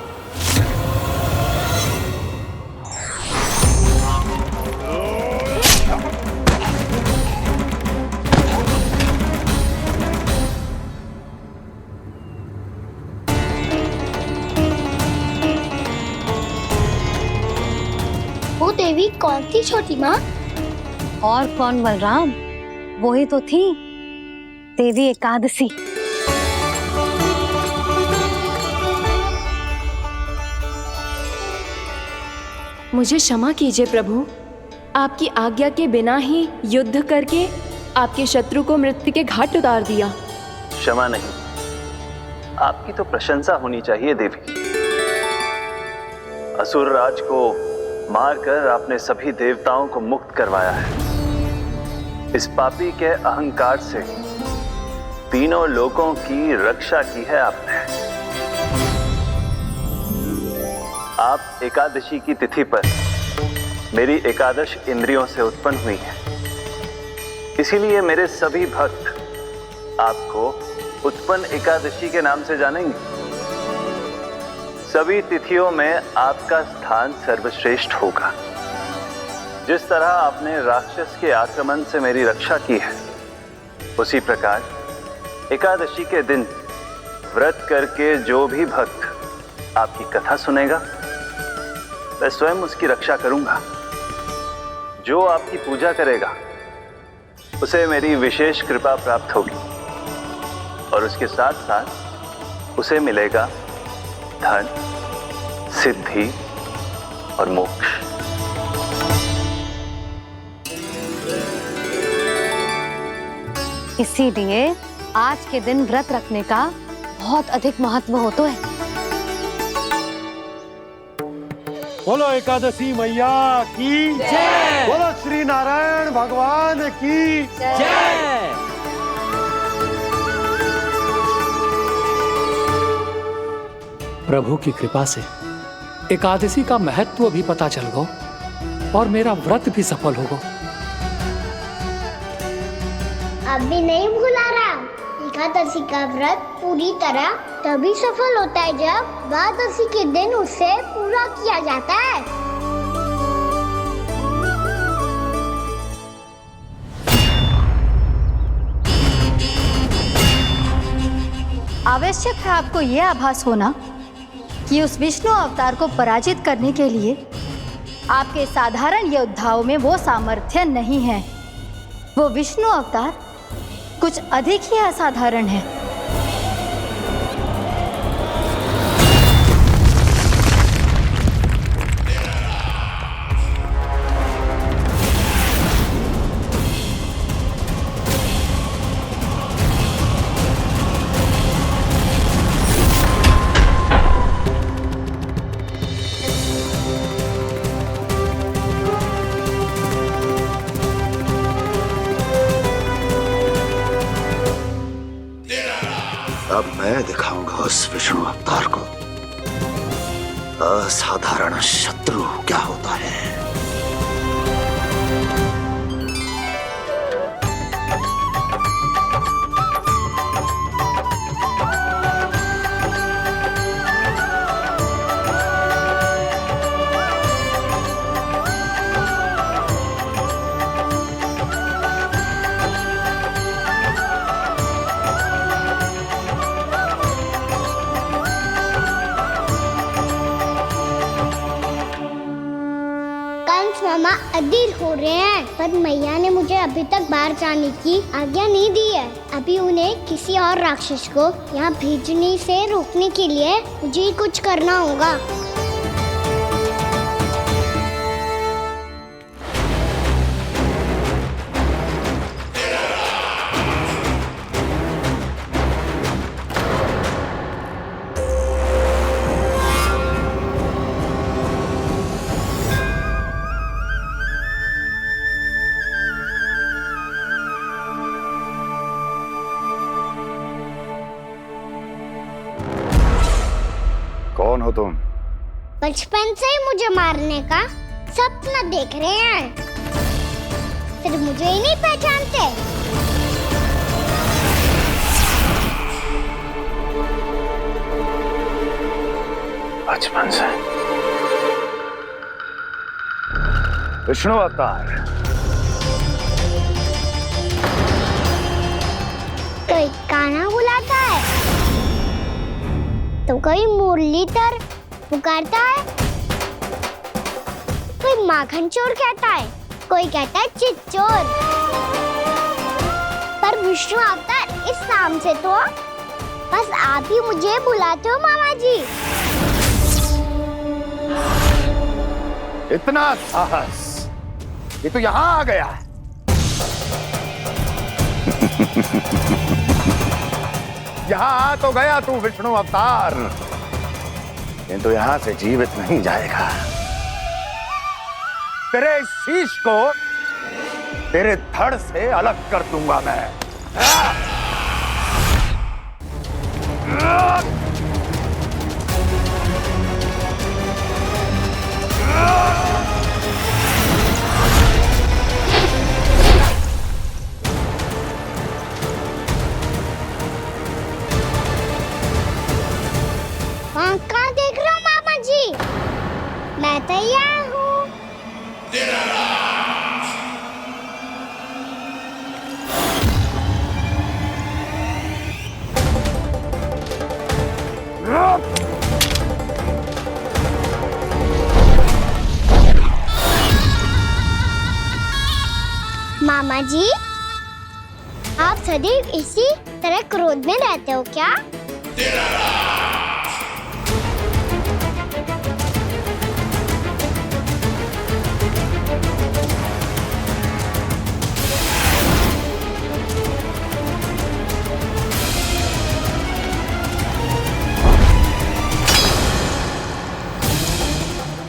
वो देवी कौन थी छोटी माँ? और कौन बलराम, वही तो थी देवी एकादशी। मुझे क्षमा कीजिए प्रभु, आपकी आज्ञा के बिना ही युद्ध करके आपके शत्रु को मृत्यु के घाट उतार दिया। क्षमा नहीं, आपकी तो प्रशंसा होनी चाहिए देवी। असुर राज को मारकर आपने सभी देवताओं को मुक्त करवाया है। इस पापी के अहंकार से तीनों लोकों की रक्षा की है आपने। आप एकादशी की तिथि पर मेरी एकादश इंद्रियों से उत्पन्न हुई हैं। इसीलिए मेरे सभी भक्त आपको उत्पन्न एकादशी के नाम से जानेंगे। सभी तिथियों में आपका स्थान सर्वश्रेष्ठ होगा। जिस तरह आपने राक्षस के आक्रमण से मेरी रक्षा की है, उसी प्रकार एकादशी के दिन व्रत करके जो भी भक्त आपकी कथा सुनेगा, मैं स्वयं उसकी रक्षा करूंगा। जो आपकी पूजा करेगा उसे मेरी विशेष कृपा प्राप्त होगी और उसके साथ साथ उसे मिलेगा धन, सिद्धि और मोक्ष। इसीलिए आज के दिन व्रत रखने का बहुत अधिक महत्व होता है। बोलो एकादशी मैया की जय। बोलो श्री नारायण भगवान की जय। प्रभु की कृपा से एकादशी का महत्व भी पता चल गो और मेरा व्रत भी सफल हो गो। अभी नहीं भूला राम, एकादशी का व्रत पूरी तरह तभी सफल होता है जब द्वादशी के दिन उसे पूरा किया जाता है। आवश्यक है आपको यह आभास होना कि उस विष्णु अवतार को पराजित करने के लिए आपके साधारण योद्धाओं में वो सामर्थ्य नहीं है। वो विष्णु अवतार कुछ अधिक ही असाधारण है। अब मैं दिखाऊंगा उस विष्णु अवतार को असाधारण शत्रु क्या होता है। मामा अधीर हो रहे हैं, पर मैया ने मुझे अभी तक बाहर जाने की आज्ञा नहीं दी है। अभी उन्हें किसी और राक्षस को यहाँ भेजने से रोकने के लिए मुझे ही कुछ करना होगा। कौन हो तुम? बचपन से ही मुझे मारने का सपना देख रहे हैं, फिर मुझे ही नहीं पहचानते। बचपन से विष्णु अवतार। कोई कान्हा बुलाता है तो कोई मुरलीधर पुकारता है, कोई माखन चोर कहता है, कोई कहता है चिच्चोर। पर विष्णु अवतार इस नाम से तो बस आप ही मुझे बुलाते हो मामा जी। इतना साहस, ये तो यहाँ आ गया है। यहाँ आ तो गया तू विष्णु अवतार, किंतु यहाँ से जीवित नहीं जाएगा। तेरे इस शीश को तेरे धड़ से अलग कर दूंगा मैं। वहाँ कहाँ देख रहे हो मामा जी? मैं तैयार हूँ। मामा जी, आप सदैव इसी तरह क्रोध में रहते हो क्या?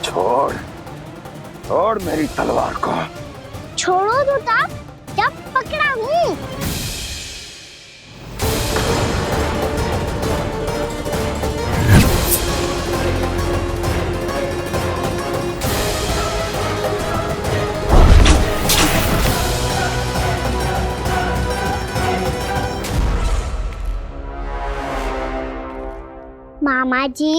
छोड़, छोड़ मेरी तलवार को। छोड़ो तो तब जब पकड़ा हूँ। मामा जी,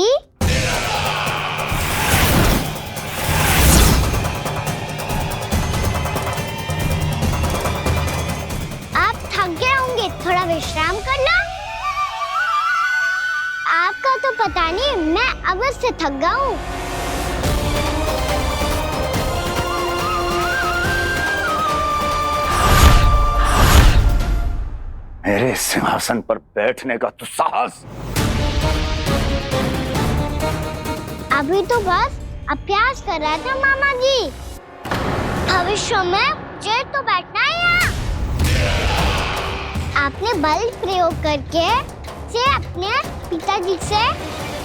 थोड़ा विश्राम कर लो। आपका तो पता नहीं, मैं अवश्य थक गया हूँ। मेरे सिंहासन पर बैठने का तो साहस। अभी तो बस अभ्यास कर रहा था मामा जी, भविष्य में मुझे तो बैठना है यहाँ। आपने बल प्रयोग करके से अपने पिताजी से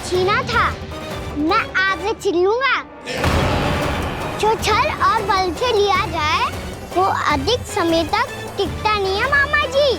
छीना था, मैं आपसे छीन लूंगा। जो छल और बल से लिया जाए वो अधिक समय तक टिकता नहीं है मामा जी।